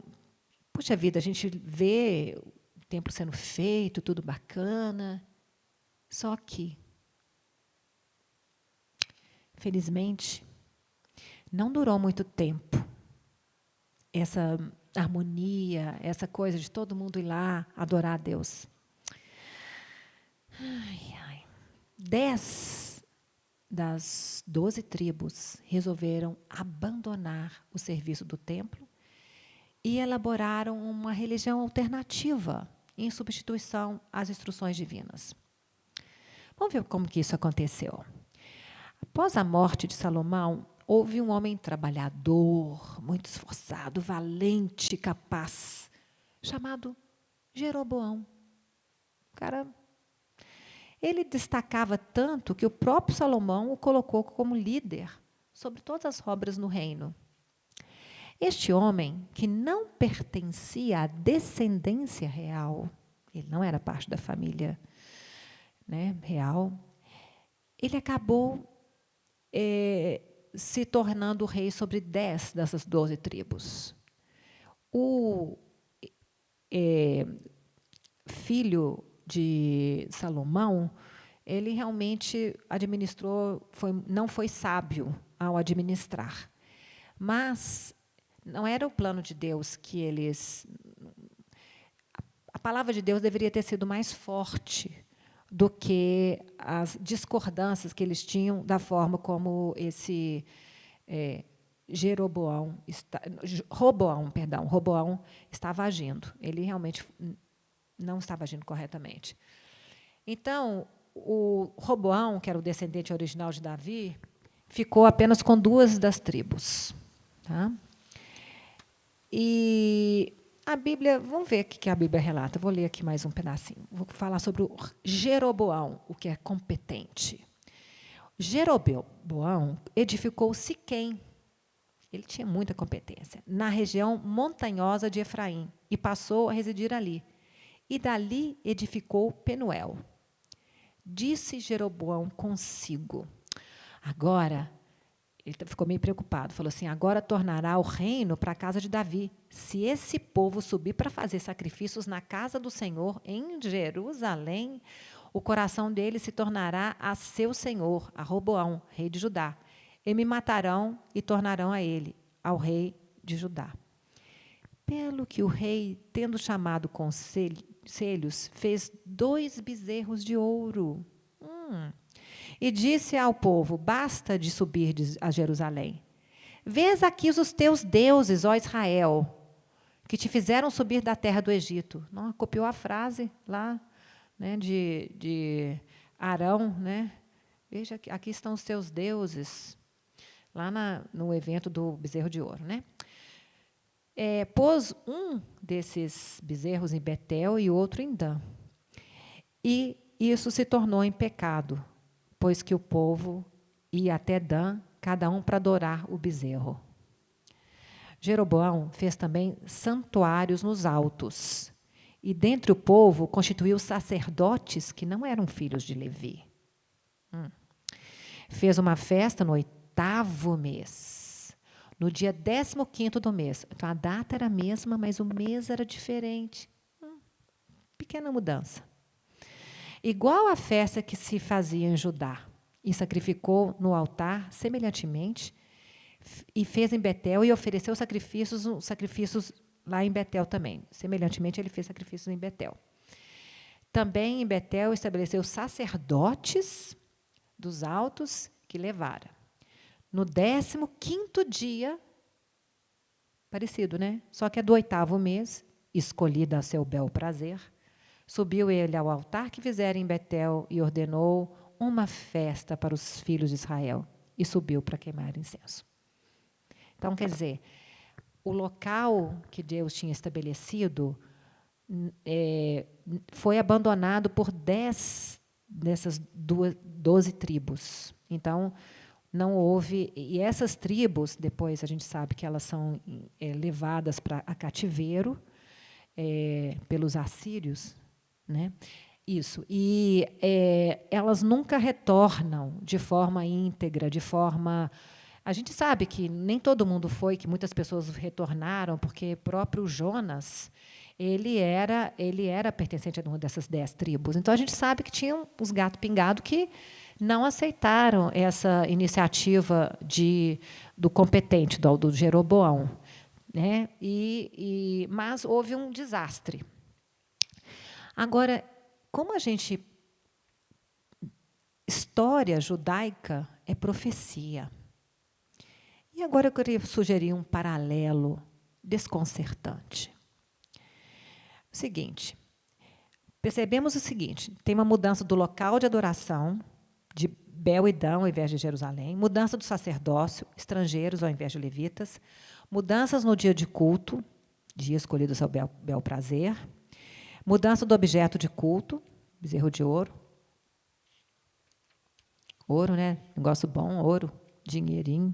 puxa vida, a gente vê o templo sendo feito, tudo bacana, Só que, felizmente, não durou muito tempo essa harmonia, essa coisa de todo mundo ir lá adorar a Deus. 10 das 12 tribos resolveram abandonar o serviço do templo e elaboraram uma religião alternativa em substituição às instruções divinas. Vamos ver como que isso aconteceu. Após a morte de Salomão, houve um homem trabalhador, muito esforçado, valente, capaz, chamado Jeroboão. Ele destacava tanto que o próprio Salomão o colocou como líder sobre todas as obras no reino. Este homem, que não pertencia à descendência real, ele não era parte da família, né, real, ele acabou se tornando rei sobre 10 dessas 12 tribos. O filho de Salomão, ele realmente não foi sábio ao administrar. Mas não era o plano de Deus que eles... A palavra de Deus deveria ter sido mais forte do que as discordâncias que eles tinham da forma como esse Roboão estava agindo. Ele realmente não estava agindo corretamente. Então, o Roboão, que era o descendente original de Davi, ficou apenas com 2 das tribos. Tá? E a Bíblia, vamos ver o que a Bíblia relata. Vou ler aqui mais um pedacinho. Vou falar sobre o Jeroboão, o que é competente. Jeroboão edificou Siquém. Ele tinha muita competência. Na região montanhosa de Efraim. E passou a residir ali. E dali edificou Penuel. Disse Jeroboão consigo. Agora, ele ficou meio preocupado. Falou assim, agora tornará o reino para a casa de Davi. Se esse povo subir para fazer sacrifícios na casa do Senhor, em Jerusalém, o coração dele se tornará a seu senhor, a Roboão, rei de Judá. E me matarão e tornarão a ele, ao rei de Judá. Pelo que o rei, tendo chamado conselhos, fez 2 bezerros de ouro. E disse ao povo, basta de subir a Jerusalém. Vês aqui os teus deuses, ó Israel, que te fizeram subir da terra do Egito. Não, copiou a frase lá, né, de Arão. Né? Veja, aqui estão os teus deuses, lá no evento do bezerro de ouro. Né? Pôs um desses bezerros em Betel e outro em Dan. E isso se tornou em pecado, pois que o povo ia até Dan, cada um para adorar o bezerro. Jeroboão fez também santuários nos altos, e dentre o povo constituiu sacerdotes que não eram filhos de Levi. Fez uma festa no 8º mês, no dia 15º do mês. Então, a data era a mesma, mas o mês era diferente. Pequena mudança. Igual à festa que se fazia em Judá, e sacrificou no altar semelhantemente, e fez em Betel e ofereceu sacrifícios lá em Betel também. Semelhantemente, ele fez sacrifícios em Betel. Também em Betel estabeleceu sacerdotes dos altos que levara. No 15º dia, parecido, né? Só que é do 8º mês, escolhido a seu bel prazer, subiu ele ao altar que fizera em Betel e ordenou uma festa para os filhos de Israel e subiu para queimar incenso. Então, quer dizer, o local que Deus tinha estabelecido foi abandonado por 10 dessas 12 tribos. Então, não houve... E essas tribos, depois a gente sabe que elas são levadas a cativeiro pelos assírios, né? Isso. E elas nunca retornam de forma íntegra, de forma... A gente sabe que nem todo mundo foi, que muitas pessoas retornaram, porque próprio Jonas, ele era pertencente a uma dessas 10 tribos. Então, a gente sabe que tinham os gatos pingados que não aceitaram essa iniciativa do competente, do Jeroboão, né? Mas houve um desastre. Agora, como a gente... História judaica é profecia. E agora eu queria sugerir um paralelo desconcertante. O seguinte, percebemos o seguinte, tem uma mudança do local de adoração, de Bel e Dan ao invés de Jerusalém, mudança do sacerdócio, estrangeiros ao invés de levitas, mudanças no dia de culto, dia escolhido ao bel prazer, mudança do objeto de culto, bezerro de ouro, ouro, né? Negócio bom, ouro, dinheirinho,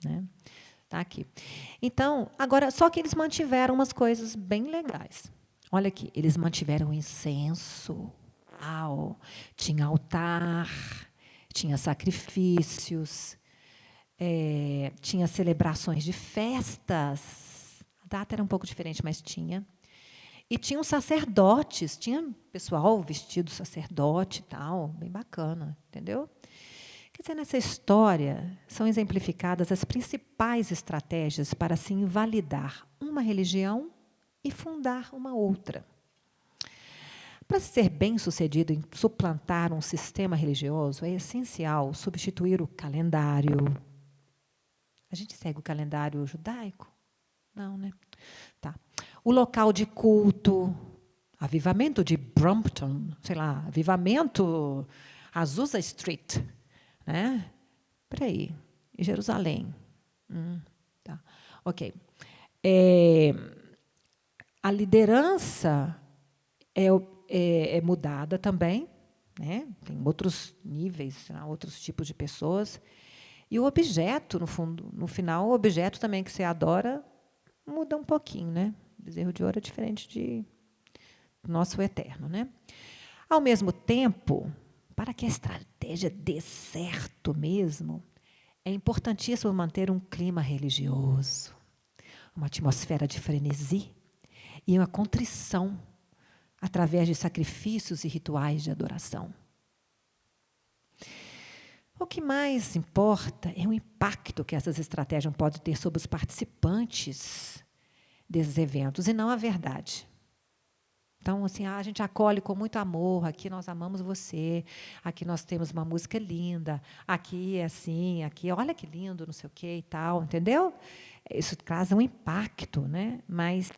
né? Tá aqui. Então, agora, só que eles mantiveram umas coisas bem legais. Olha aqui, eles mantiveram o incenso. Uau! Tinha altar, tinha sacrifícios, tinha celebrações de festas. A data era um pouco diferente, mas tinha. E tinham sacerdotes, tinha pessoal vestido sacerdote e tal, bem bacana, entendeu? Quer dizer, nessa história são exemplificadas as principais estratégias para se invalidar uma religião e fundar uma outra. Para ser bem-sucedido em suplantar um sistema religioso, é essencial substituir o calendário. A gente segue o calendário judaico? Não, né? Tá. O local de culto, avivamento de Brompton, sei lá, avivamento Azusa Street, né? Espera aí, Jerusalém. Tá. Ok. A liderança é mudada também, né? Tem outros níveis, outros tipos de pessoas. E o objeto, no final, o objeto também que você adora muda um pouquinho, né? Bezerro de ouro é diferente do nosso eterno, né? Ao mesmo tempo, para que a estratégia dê certo mesmo, é importantíssimo manter um clima religioso, uma atmosfera de frenesi e uma contrição através de sacrifícios e rituais de adoração. O que mais importa é o impacto que essas estratégias podem ter sobre os participantes desses eventos, e não a verdade. Então, assim, a gente acolhe com muito amor, aqui nós amamos você, aqui nós temos uma música linda, aqui é assim, aqui, olha que lindo, não sei o quê e tal, entendeu? Isso traz um impacto, né? Mas,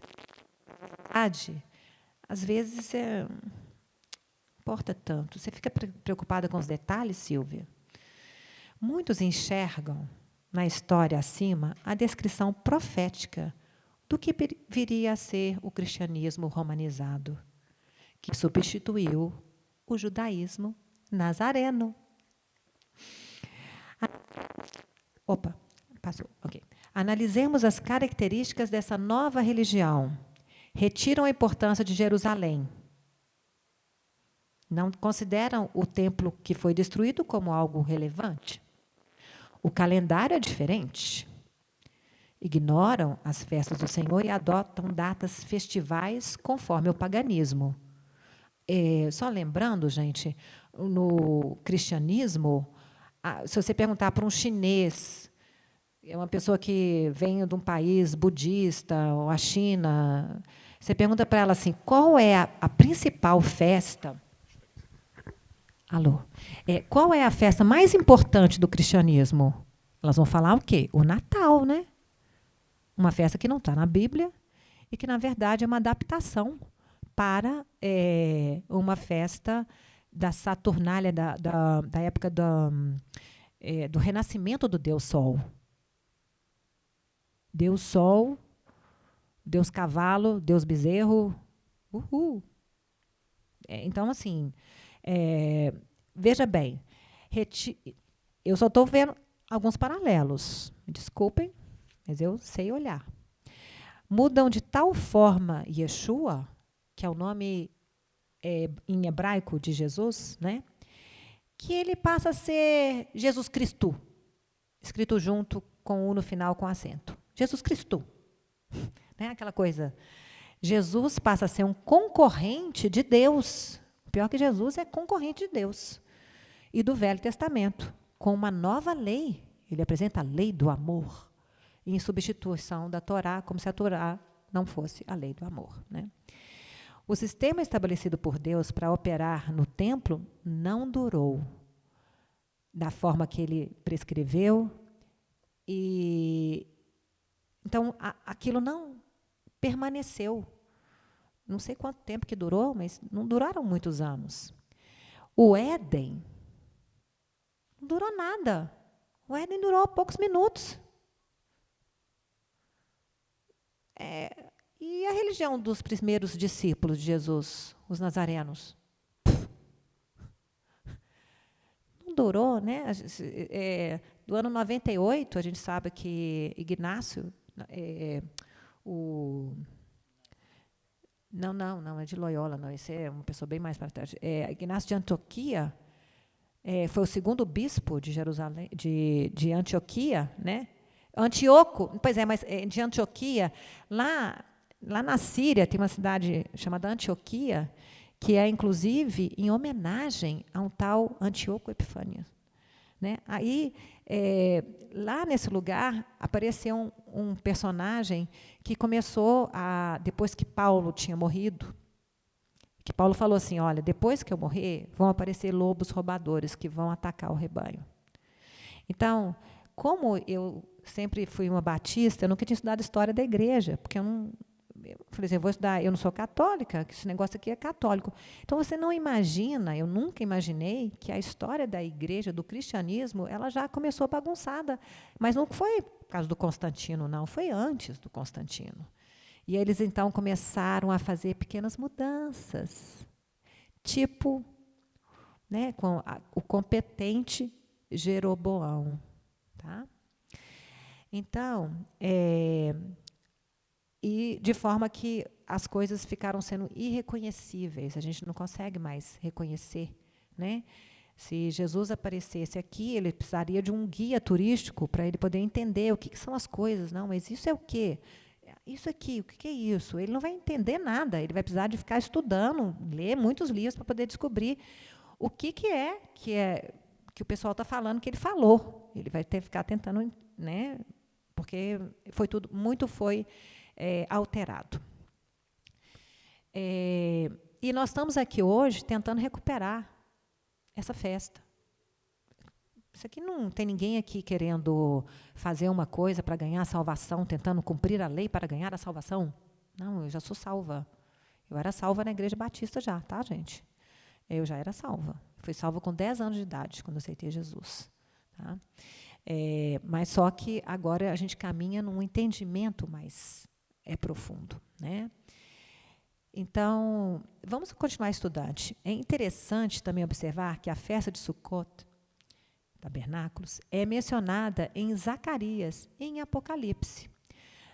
a verdade, às vezes, não importa tanto. Você fica preocupada com os detalhes, Silvia? Muitos enxergam, na história acima, a descrição profética do que viria a ser o cristianismo romanizado, que substituiu o judaísmo nazareno. Opa, passou. Ok. Analisemos as características dessa nova religião. Retiram a importância de Jerusalém. Não consideram o templo que foi destruído como algo relevante. O calendário é diferente. Ignoram as festas do Senhor e adotam datas festivais conforme o paganismo. Só lembrando, gente, no cristianismo, se você perguntar para um chinês, é uma pessoa que vem de um país budista, ou a China, você pergunta para ela assim, qual é a principal festa? Alô? Qual é a festa mais importante do cristianismo? Elas vão falar o quê? O Natal, né? Uma festa que não está na Bíblia e que, na verdade, é uma adaptação para uma festa da Saturnália, da época do renascimento do Deus Sol. Deus Sol, Deus Cavalo, Deus Bezerro. Uhul! Então, assim, veja bem, eu só estou vendo alguns paralelos. Me desculpem, mas eu sei olhar. Mudam de tal forma Yeshua, que é o nome em hebraico de Jesus, né, que ele passa a ser Jesus Cristo, escrito junto com o no final com acento. Jesus Cristo. Né, aquela coisa Jesus passa a ser um concorrente de Deus. Pior que Jesus é concorrente de Deus e do Velho Testamento, com uma nova lei. Ele apresenta a lei do amor, em substituição da Torá, como se a Torá não fosse a lei do amor, né? O sistema estabelecido por Deus para operar no templo não durou da forma que ele prescreveu, e então aquilo não permaneceu. Não sei quanto tempo que durou, mas não duraram muitos anos. O Éden não durou nada. O Éden durou poucos minutos. E a religião dos primeiros discípulos de Jesus, os nazarenos? Não durou, né? Do ano 98, a gente sabe que Ignácio, Não, é de Loyola, não. Esse é uma pessoa bem mais para trás. Ignácio de Antioquia foi o segundo bispo de Jerusalém, de Antioquia, né? Antíoco, pois é, mas de Antioquia, lá na Síria tem uma cidade chamada Antioquia, que é inclusive em homenagem a um tal Antíoco Epifânios, né? Aí, lá nesse lugar, apareceu um personagem que começou depois que Paulo tinha morrido, que Paulo falou assim, olha, depois que eu morrer, vão aparecer lobos roubadores que vão atacar o rebanho. Então, como eu sempre fui uma batista, eu nunca tinha estudado história da igreja, porque eu falei assim, eu vou estudar, eu não sou católica, que esse negócio aqui é católico. Então, você não imagina, eu nunca imaginei que a história da igreja, do cristianismo, ela já começou bagunçada. Mas não foi por causa do Constantino, não, foi antes do Constantino. E eles, então, começaram a fazer pequenas mudanças, tipo, né, com o competente Jeroboão. Tá? Então, e de forma que as coisas ficaram sendo irreconhecíveis, a gente não consegue mais reconhecer, né? Se Jesus aparecesse aqui, ele precisaria de um guia turístico para ele poder entender o que são as coisas. Não, mas isso é o quê? Isso aqui, o que é isso? Ele não vai entender nada, ele vai precisar de ficar estudando, ler muitos livros para poder descobrir o que o pessoal está falando que ele falou. Ele vai ter que ficar tentando, né? Porque muito foi alterado. E nós estamos aqui hoje tentando recuperar essa festa. Isso aqui não tem ninguém aqui querendo fazer uma coisa para ganhar a salvação, tentando cumprir a lei para ganhar a salvação. Não, eu já sou salva. Eu era salva na Igreja Batista já, tá, gente? Eu já era salva. Fui salva com 10 anos de idade, quando aceitei Jesus. Tá? Mas só que agora a gente caminha num entendimento mais profundo, né? Então, vamos continuar estudando. É interessante também observar que a festa de Sukkot, tabernáculos, é mencionada em Zacarias e em Apocalipse.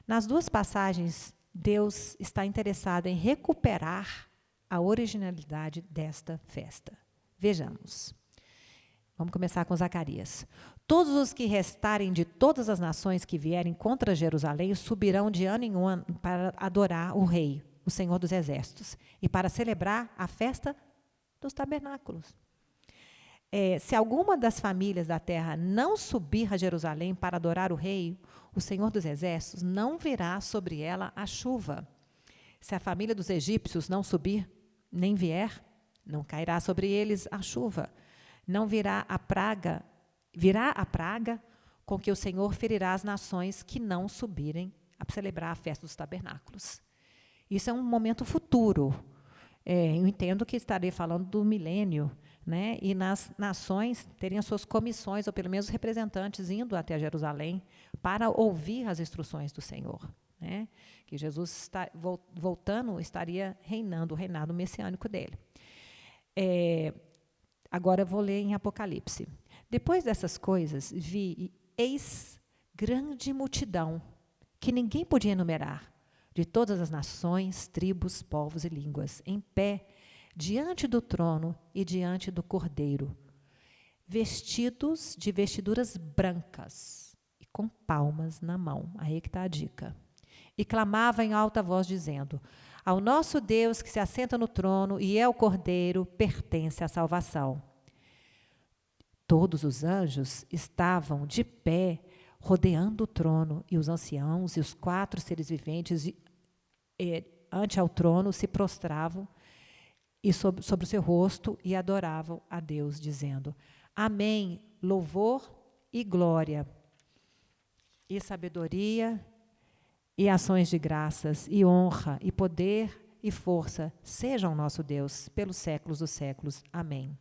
Nas duas passagens, Deus está interessado em recuperar a originalidade desta festa. Vejamos. Vamos começar com Zacarias. Todos os que restarem de todas as nações que vierem contra Jerusalém subirão de ano em ano para adorar o Rei, o Senhor dos Exércitos, e para celebrar a festa dos tabernáculos. Se alguma das famílias da terra não subir a Jerusalém para adorar o Rei, o Senhor dos Exércitos, não virá sobre ela a chuva. Se a família dos egípcios não subir, nem vier, não cairá sobre eles a chuva. Não virá a praga com que o Senhor ferirá as nações que não subirem a celebrar a festa dos tabernáculos. Isso é um momento futuro. Eu entendo que estarei falando do milênio, né? E nas nações teriam suas comissões, ou pelo menos representantes indo até Jerusalém para ouvir as instruções do Senhor, né? Que Jesus voltando estaria reinando, o reinado messiânico dele. Agora eu vou ler em Apocalipse. Depois dessas coisas, vi e eis grande multidão, que ninguém podia enumerar, de todas as nações, tribos, povos e línguas, em pé, diante do trono e diante do Cordeiro, vestidos de vestiduras brancas e com palmas na mão. Aí que está a dica. E clamava em alta voz, dizendo: Ao nosso Deus que se assenta no trono e é o Cordeiro, pertence a salvação. Todos os anjos estavam de pé, rodeando o trono, e os anciãos e os 4 seres viventes ante ao trono se prostravam e sobre o seu rosto e adoravam a Deus, dizendo: Amém, louvor e glória, e sabedoria, e ações de graças, e honra, e poder, e força, sejam nosso Deus, pelos séculos dos séculos. Amém.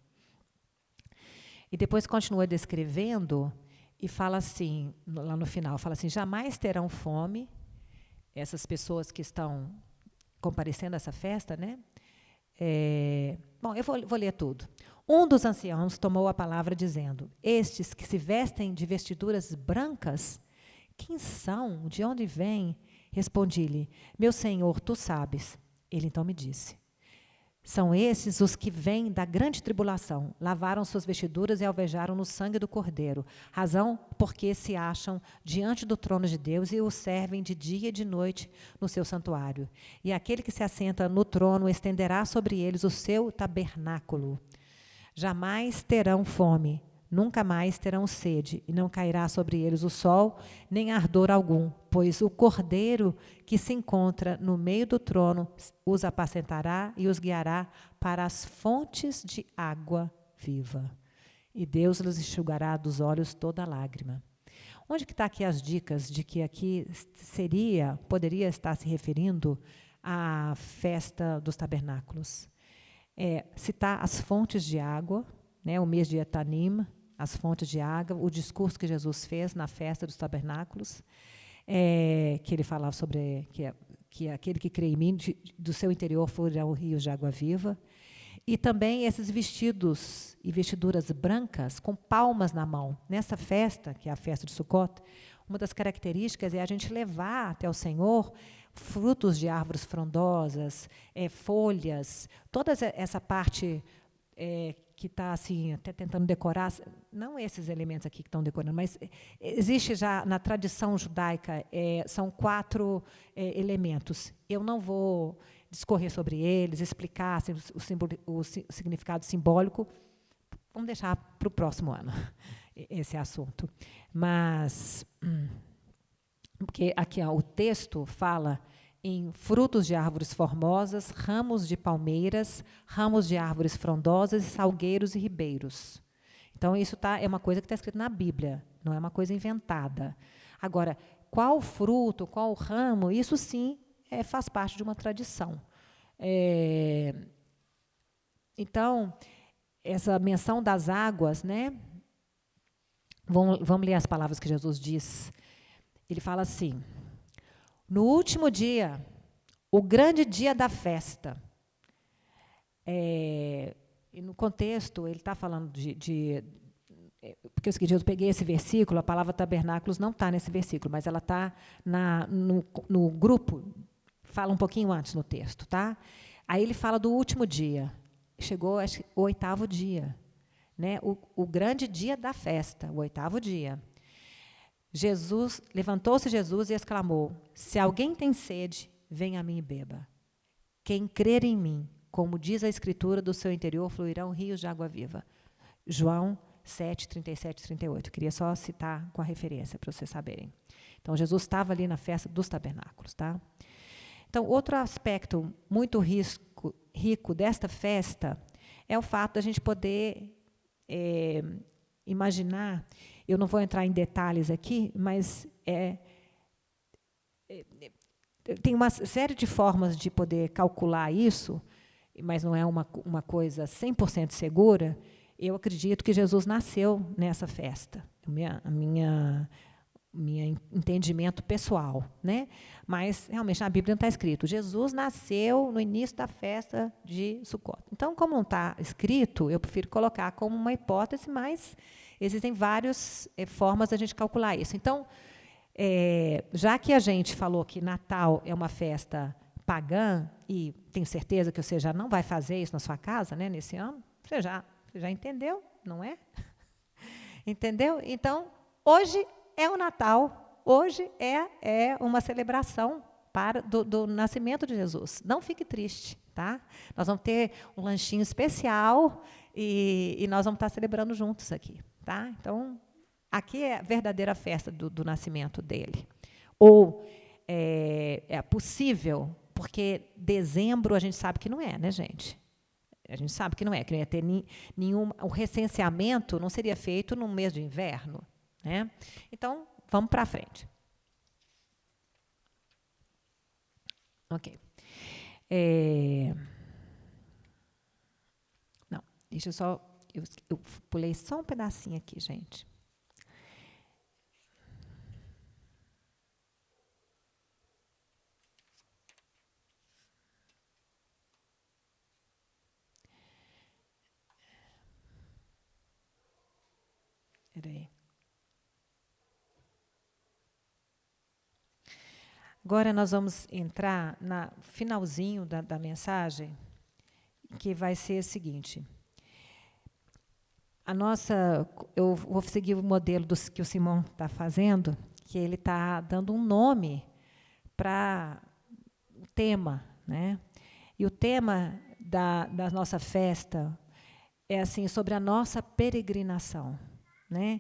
E depois continua descrevendo, e fala assim, lá no final, fala assim, jamais terão fome, essas pessoas que estão comparecendo a essa festa, né? Bom, eu vou ler tudo. Um dos anciãos tomou a palavra dizendo: estes que se vestem de vestiduras brancas, quem são? De onde vêm? Respondi-lhe: meu senhor, tu sabes. Ele então me disse: são esses os que vêm da grande tribulação, lavaram suas vestiduras e alvejaram no sangue do Cordeiro, razão porque se acham diante do trono de Deus e o servem de dia e de noite no seu santuário. E aquele que se assenta no trono estenderá sobre eles o seu tabernáculo. Jamais terão fome, nunca mais terão sede, e não cairá sobre eles o sol, nem ardor algum, pois o Cordeiro que se encontra no meio do trono os apacentará e os guiará para as fontes de água viva. E Deus lhes enxugará dos olhos toda lágrima. Onde que está aqui as dicas de que aqui poderia estar se referindo à festa dos tabernáculos? Citar as fontes de água, né, o mês de Etanim, as fontes de água, o discurso que Jesus fez na festa dos tabernáculos, que ele falava sobre que aquele que crê em mim, do seu interior fluirão rios de água viva, e também esses vestidos e vestiduras brancas com palmas na mão. Nessa festa, que é a festa de Sukkot, uma das características é a gente levar até o Senhor frutos de árvores frondosas, folhas, toda essa parte que está assim, até tentando decorar, não esses elementos aqui que estão decorando, mas existe já na tradição judaica, são 4 elementos. Eu não vou discorrer sobre eles, explicar assim, o significado simbólico, vamos deixar para o próximo ano esse assunto. Mas, porque aqui o texto fala em frutos de árvores formosas, ramos de palmeiras, ramos de árvores frondosas, salgueiros e ribeiros. Então, isso é uma coisa que está escrito na Bíblia, não é uma coisa inventada. Agora, qual fruto, qual ramo, isso sim faz parte de uma tradição. Então, essa menção das águas, né? Vamos ler as palavras que Jesus diz. Ele fala assim: no último dia, o grande dia da festa. E no contexto, ele está falando porque é o seguinte, eu peguei esse versículo, a palavra tabernáculos não está nesse versículo, mas ela está no grupo, fala um pouquinho antes no texto, tá? Aí ele fala do último dia. Chegou o 8º dia, né? O grande dia da festa, o 8º dia. Levantou-se Jesus e exclamou: se alguém tem sede, venha a mim e beba. Quem crer em mim, como diz a Escritura, do seu interior fluirão rios de água viva. João 7, 37 e 38. Eu queria só citar com a referência, para vocês saberem. Então, Jesus estava ali na festa dos tabernáculos. Tá? Então, outro aspecto muito rico desta festa é o fato da gente poder imaginar. Eu não vou entrar em detalhes aqui, mas tem uma série de formas de poder calcular isso, mas não é uma coisa 100% segura. Eu acredito que Jesus nasceu nessa festa. Meu entendimento pessoal, né? Mas, realmente, na Bíblia não está escrito. Jesus nasceu no início da festa de Sukkot. Então, como não está escrito, eu prefiro colocar como uma hipótese, mas existem várias formas da gente calcular isso. Então, já que a gente falou que Natal é uma festa pagã, e tenho certeza que você já não vai fazer isso na sua casa, né, nesse ano, você já entendeu, não é? Entendeu? Então, hoje é o Natal, hoje é uma celebração do nascimento de Jesus. Não fique triste, tá? Nós vamos ter um lanchinho especial e nós vamos estar celebrando juntos aqui, tá? Então, aqui é a verdadeira festa do nascimento dele. Ou é possível, porque dezembro a gente sabe que não é, né, gente? A gente sabe que não ia ter nenhum. O recenseamento não seria feito no mês de inverno, né? Então, vamos para frente. Ok. Não, deixa eu só. Eu pulei só um pedacinho aqui, gente. Peraí. Agora nós vamos entrar no finalzinho da mensagem, que vai ser o seguinte. Eu vou seguir o modelo que o Simão está fazendo, que ele está dando um nome para o tema, né? E o tema da nossa festa é assim, sobre a nossa peregrinação, né?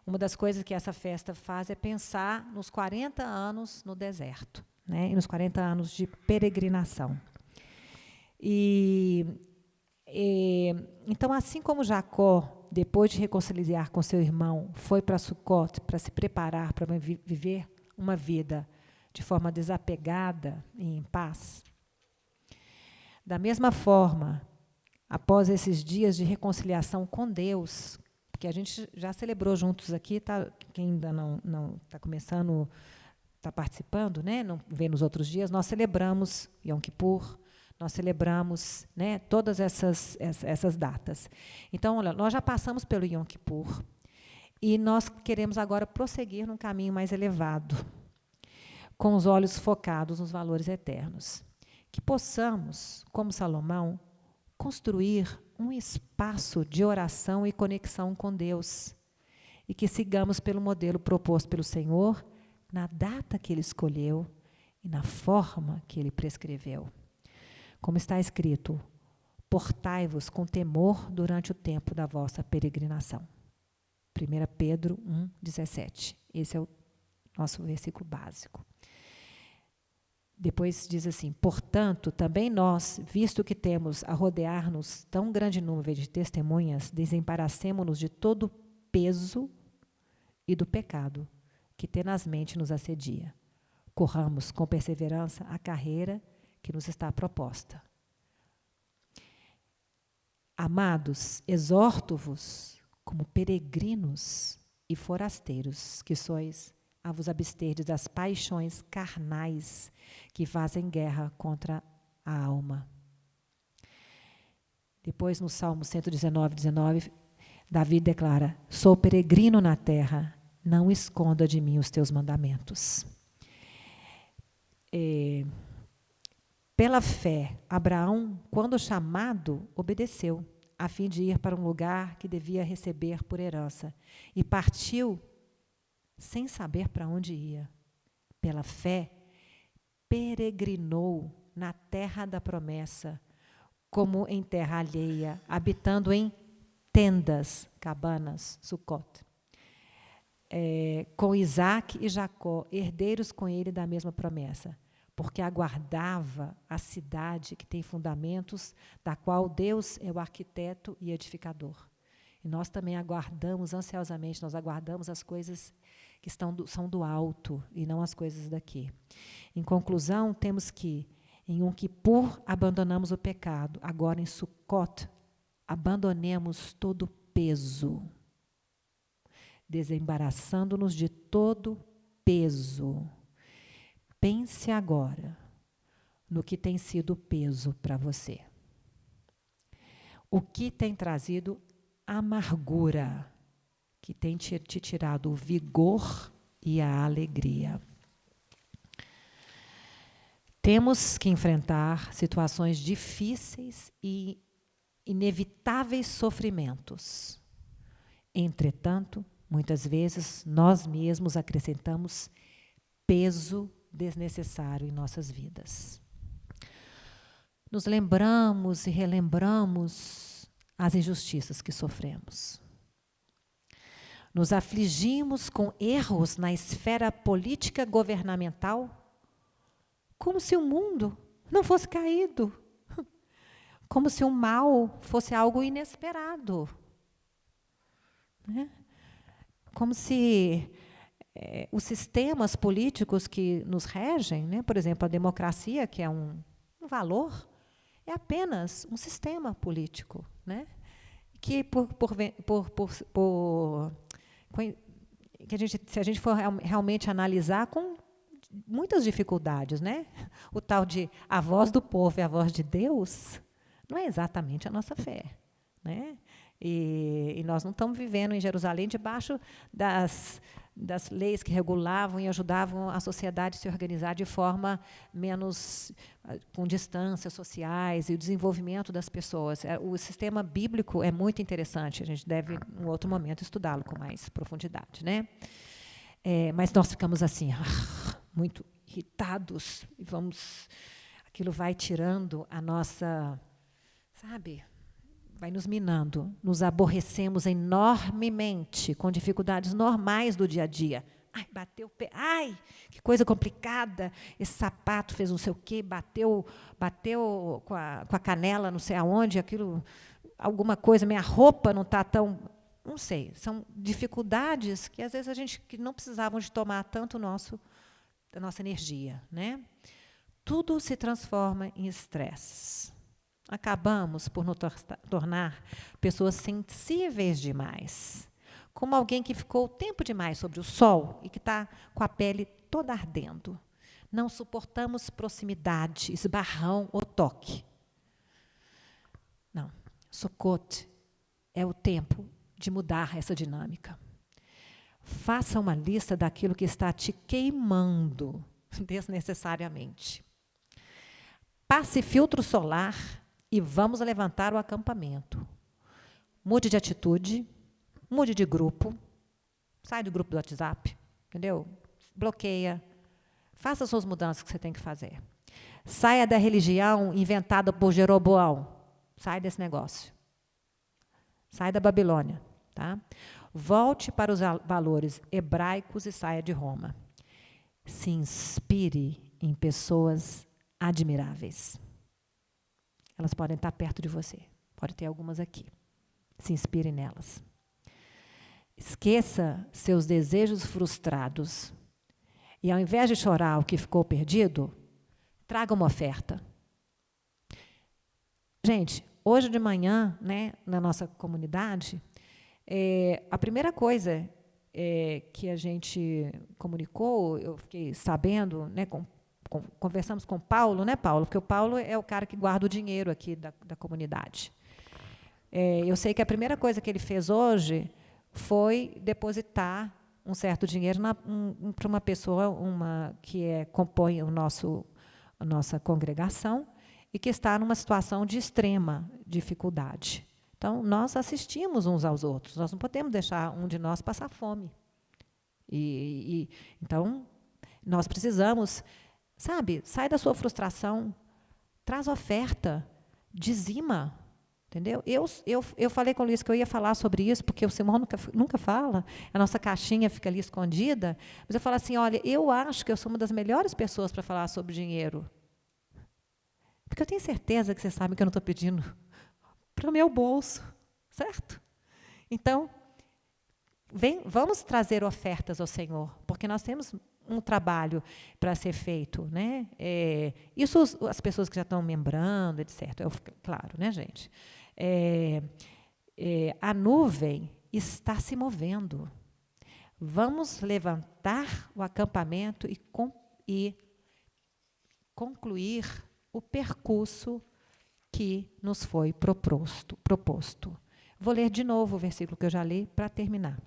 Uma das coisas que essa festa faz é pensar nos 40 anos no deserto, né? E nos 40 anos de peregrinação. Então, assim como Jacó, depois de reconciliar com seu irmão, foi para Sucote para se preparar para viver uma vida de forma desapegada e em paz, da mesma forma, após esses dias de reconciliação com Deus, que a gente já celebrou juntos aqui, tá? Quem ainda não está começando, está participando, né? Não vê nos outros dias, nós celebramos Yom Kippur, nós celebramos, né, todas essas datas. Então, olha, nós já passamos pelo Yom Kippur e nós queremos agora prosseguir num caminho mais elevado, com os olhos focados nos valores eternos. Que possamos, como Salomão, construir um espaço de oração e conexão com Deus e que sigamos pelo modelo proposto pelo Senhor na data que Ele escolheu e na forma que Ele prescreveu. Como está escrito, portai-vos com temor durante o tempo da vossa peregrinação. 1 Pedro 1,17. Esse é o nosso versículo básico. Depois diz assim, portanto, também nós, visto que temos a rodear-nos tão grande número de testemunhas, desemparacemo-nos de todo o peso e do pecado que tenazmente nos assedia. Corramos com perseverança a carreira que nos está proposta. Amados, exorto-vos como peregrinos e forasteiros que sois, a vos absterdes das paixões carnais que fazem guerra contra a alma. Depois, no Salmo 119, Davi declara, sou peregrino na terra, não esconda de mim os teus mandamentos. Pela fé, Abraão, quando chamado, obedeceu, a fim de ir para um lugar que devia receber por herança, e partiu sem saber para onde ia. Pela fé, peregrinou na terra da promessa, como em terra alheia, habitando em tendas, cabanas, Sucote. Com Isaac e Jacó, herdeiros com ele da mesma promessa, porque aguardava a cidade que tem fundamentos, da qual Deus é o arquiteto e edificador. E nós também aguardamos ansiosamente, nós aguardamos as coisas que são do alto e não as coisas daqui. Em conclusão, temos que, em Yom Kippur, abandonamos o pecado. Agora, em Sukkot, abandonemos todo o peso, desembaraçando-nos de todo peso. Pense agora no que tem sido peso para você. O que tem trazido amargura, que tem te tirado o vigor e a alegria. Temos que enfrentar situações difíceis e inevitáveis sofrimentos. Entretanto, muitas vezes, nós mesmos acrescentamos peso desnecessário em nossas vidas. Nos lembramos e relembramos as injustiças que sofremos. Nos afligimos com erros na esfera política governamental, como se o mundo não fosse caído, como se o mal fosse algo inesperado, né? Como se os sistemas políticos que nos regem, né, por exemplo, a democracia, que é um valor, é apenas um sistema político, né, que se a gente for realmente analisar, com muitas dificuldades, né? O tal de a voz do povo e a voz de Deus não é exatamente a nossa fé, né? E nós não estamos vivendo em Jerusalém debaixo das leis que regulavam e ajudavam a sociedade a se organizar de forma menos com distâncias sociais e o desenvolvimento das pessoas. O sistema bíblico é muito interessante, a gente deve, em outro momento, estudá-lo com mais profundidade, né? Mas nós ficamos assim, muito irritados, e aquilo vai tirando a nossa, sabe, vai nos minando, nos aborrecemos enormemente com dificuldades normais do dia a dia. Ai, bateu o pé, ai, que coisa complicada, esse sapato fez não sei o quê, bateu com a canela não sei aonde, aquilo, alguma coisa, minha roupa não está tão... Não sei, são dificuldades que às vezes que não precisavam de tomar tanto da nossa energia, né? Tudo se transforma em estresse. Acabamos por nos tornar pessoas sensíveis demais, como alguém que ficou tempo demais sobre o sol e que está com a pele toda ardendo. Não suportamos proximidade, esbarrão ou toque. Não, Sukkot é o tempo de mudar essa dinâmica. Faça uma lista daquilo que está te queimando desnecessariamente. Passe filtro solar e vamos levantar o acampamento. Mude de atitude, mude de grupo, sai do grupo do WhatsApp, entendeu? Bloqueia, faça as suas mudanças que você tem que fazer. Saia da religião inventada por Jeroboão, sai desse negócio. Sai da Babilônia, tá? Volte para os valores hebraicos e saia de Roma. Se inspire em pessoas admiráveis. Elas podem estar perto de você. Pode ter algumas aqui. Se inspire nelas. Esqueça seus desejos frustrados. E, ao invés de chorar o que ficou perdido, traga uma oferta. Gente, hoje de manhã, né, na nossa comunidade, a primeira coisa que a gente comunicou, eu fiquei sabendo, né, conversamos com o Paulo, né, Paulo? Porque o Paulo é o cara que guarda o dinheiro aqui da comunidade. Eu sei que a primeira coisa que ele fez hoje foi depositar um certo dinheiro para uma pessoa que compõe a nossa congregação e que está numa situação de extrema dificuldade. Então, nós assistimos uns aos outros, nós não podemos deixar um de nós passar fome. Então, nós precisamos, sabe, sai da sua frustração, traz oferta, dizima, entendeu? Eu falei com o Luiz que eu ia falar sobre isso, porque o Simão nunca fala, a nossa caixinha fica ali escondida, mas eu falo assim, olha, eu acho que eu sou uma das melhores pessoas para falar sobre dinheiro, porque eu tenho certeza que vocês sabem que eu não estou pedindo para o meu bolso, certo? Então, vamos trazer ofertas ao Senhor, porque nós temos um trabalho para ser feito, né? Isso as pessoas que já estão membrando, etc. Claro, né, gente? A nuvem está se movendo. Vamos levantar o acampamento e concluir o percurso que nos foi proposto. Vou ler de novo o versículo que eu já li para terminar.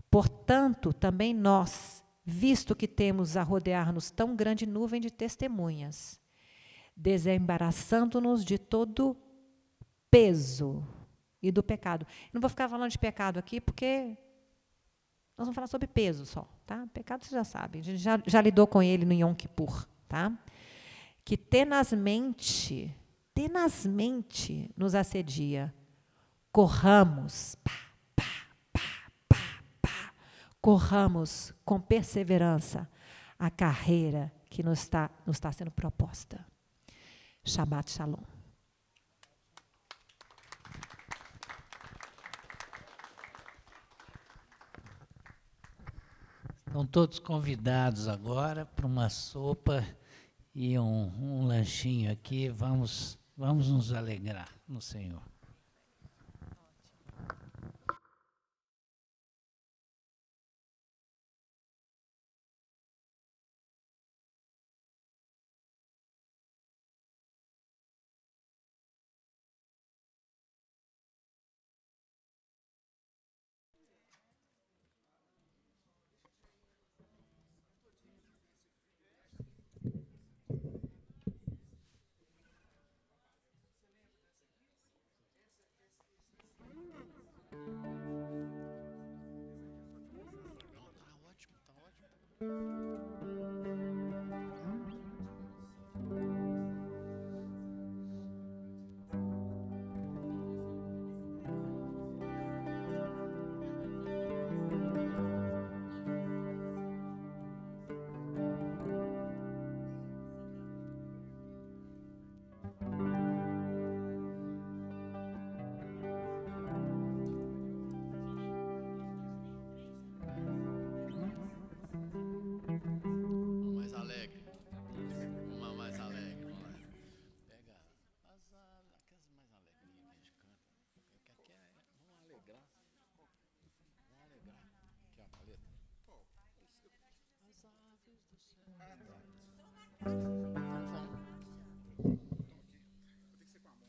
Portanto, também nós, visto que temos a rodear-nos tão grande nuvem de testemunhas, desembaraçando-nos de todo peso e do pecado. Não vou ficar falando de pecado aqui, porque Nós vamos falar sobre peso só, tá? Pecado você já sabe, a gente já lidou com ele no Yom Kippur, tá? Que tenazmente nos assedia. Corramos, corramos com perseverança a carreira que nos está sendo proposta. Shabbat Shalom. Estão todos convidados agora para uma sopa e um lanchinho aqui. Vamos nos alegrar no Senhor. Mais alegre. Uma mais alegre. Vamos lá. Pega aquelas mais alegrinhas que a gente canta. Aqui vamos alegrar. Vamos alegrar. Aqui a paleta. As aves do céu. Então vamos.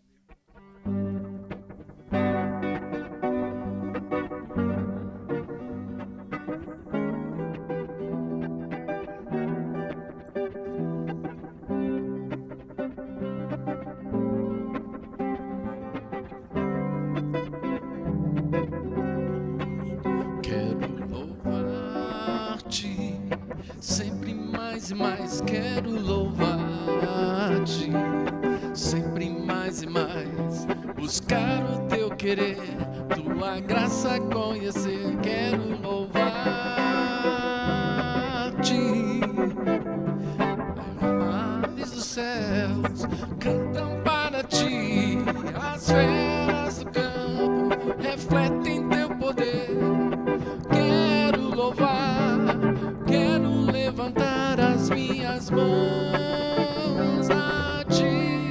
Quero louvar-te, sempre mais e mais quero louvar-te, sempre mais e mais buscar o teu querer, tua graça conhecer, quero louvar-te. Aves dos céus cantam para ti, as feras do campo refletem teu poder. Quero louvar, quero levantar as minhas mãos a ti.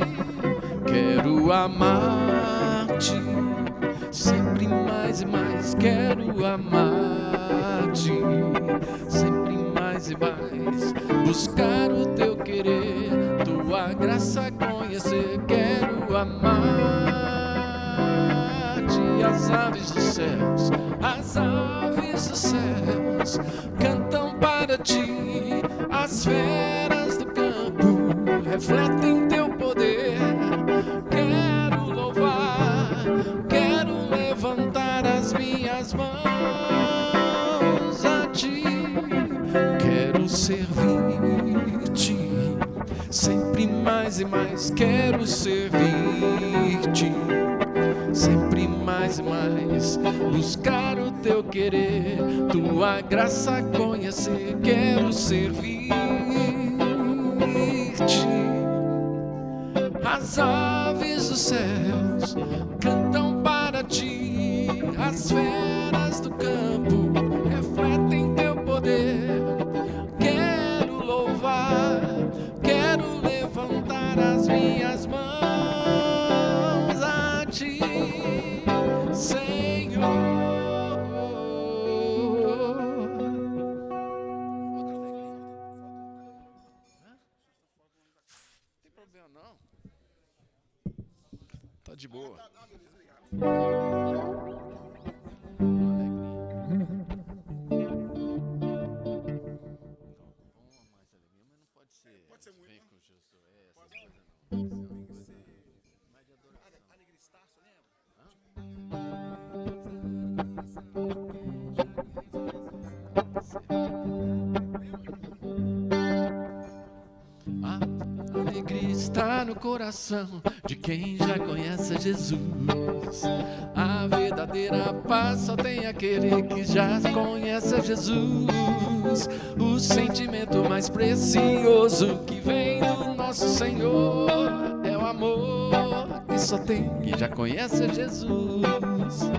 Quero amar-te, sempre mais e mais quero amar-te, sempre mais e mais buscar o teu querer, tua graça conhecer. Quero amar-te. As aves dos céus, as aves dos céus cantam para ti, as feras do campo refletem teu poder. Quero louvar, quero levantar as minhas mãos a ti. Quero servir-te, sempre mais e mais quero servir-te, sempre mais e mais buscar o teu querer, tua graça conhecer. Quero servir-te. As aves dos céus cantam para ti, as feras do campo refletem teu poder. Quero louvar, quero levantar as minhas mãos a ti, Senhor. Não tem problema não. Tá de boa. Pode ser muito. Com Jesus, essa coisa não. Mais de adoração. Alegristaço, lembra? coração de quem já conhece Jesus. A verdadeira paz só tem aquele que já conhece Jesus. O sentimento mais precioso que vem do nosso Senhor é o amor que só tem quem já conhece Jesus.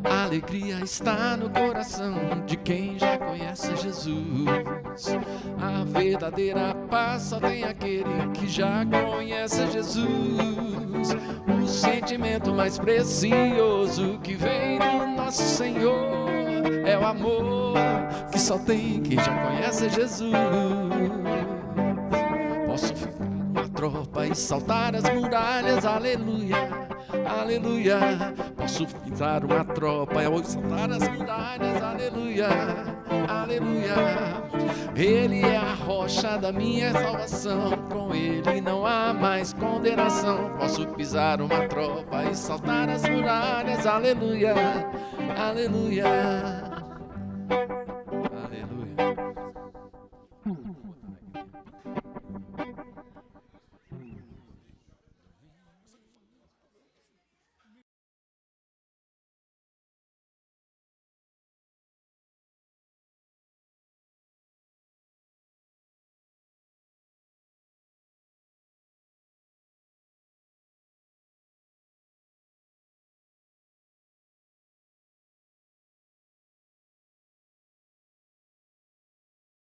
A alegria está no coração de quem já conhece Jesus. A verdadeira paz só tem aquele que já conhece Jesus. O sentimento mais precioso que vem do nosso Senhor é o amor que só tem quem já conhece Jesus. Posso ficar uma tropa e saltar as muralhas, aleluia, aleluia. Posso pintar uma tropa e saltar as muralhas, aleluia, aleluia. Ele é a rocha da minha salvação, com ele não há mais condenação. Posso pisar uma tropa e saltar as muralhas, aleluia, aleluia.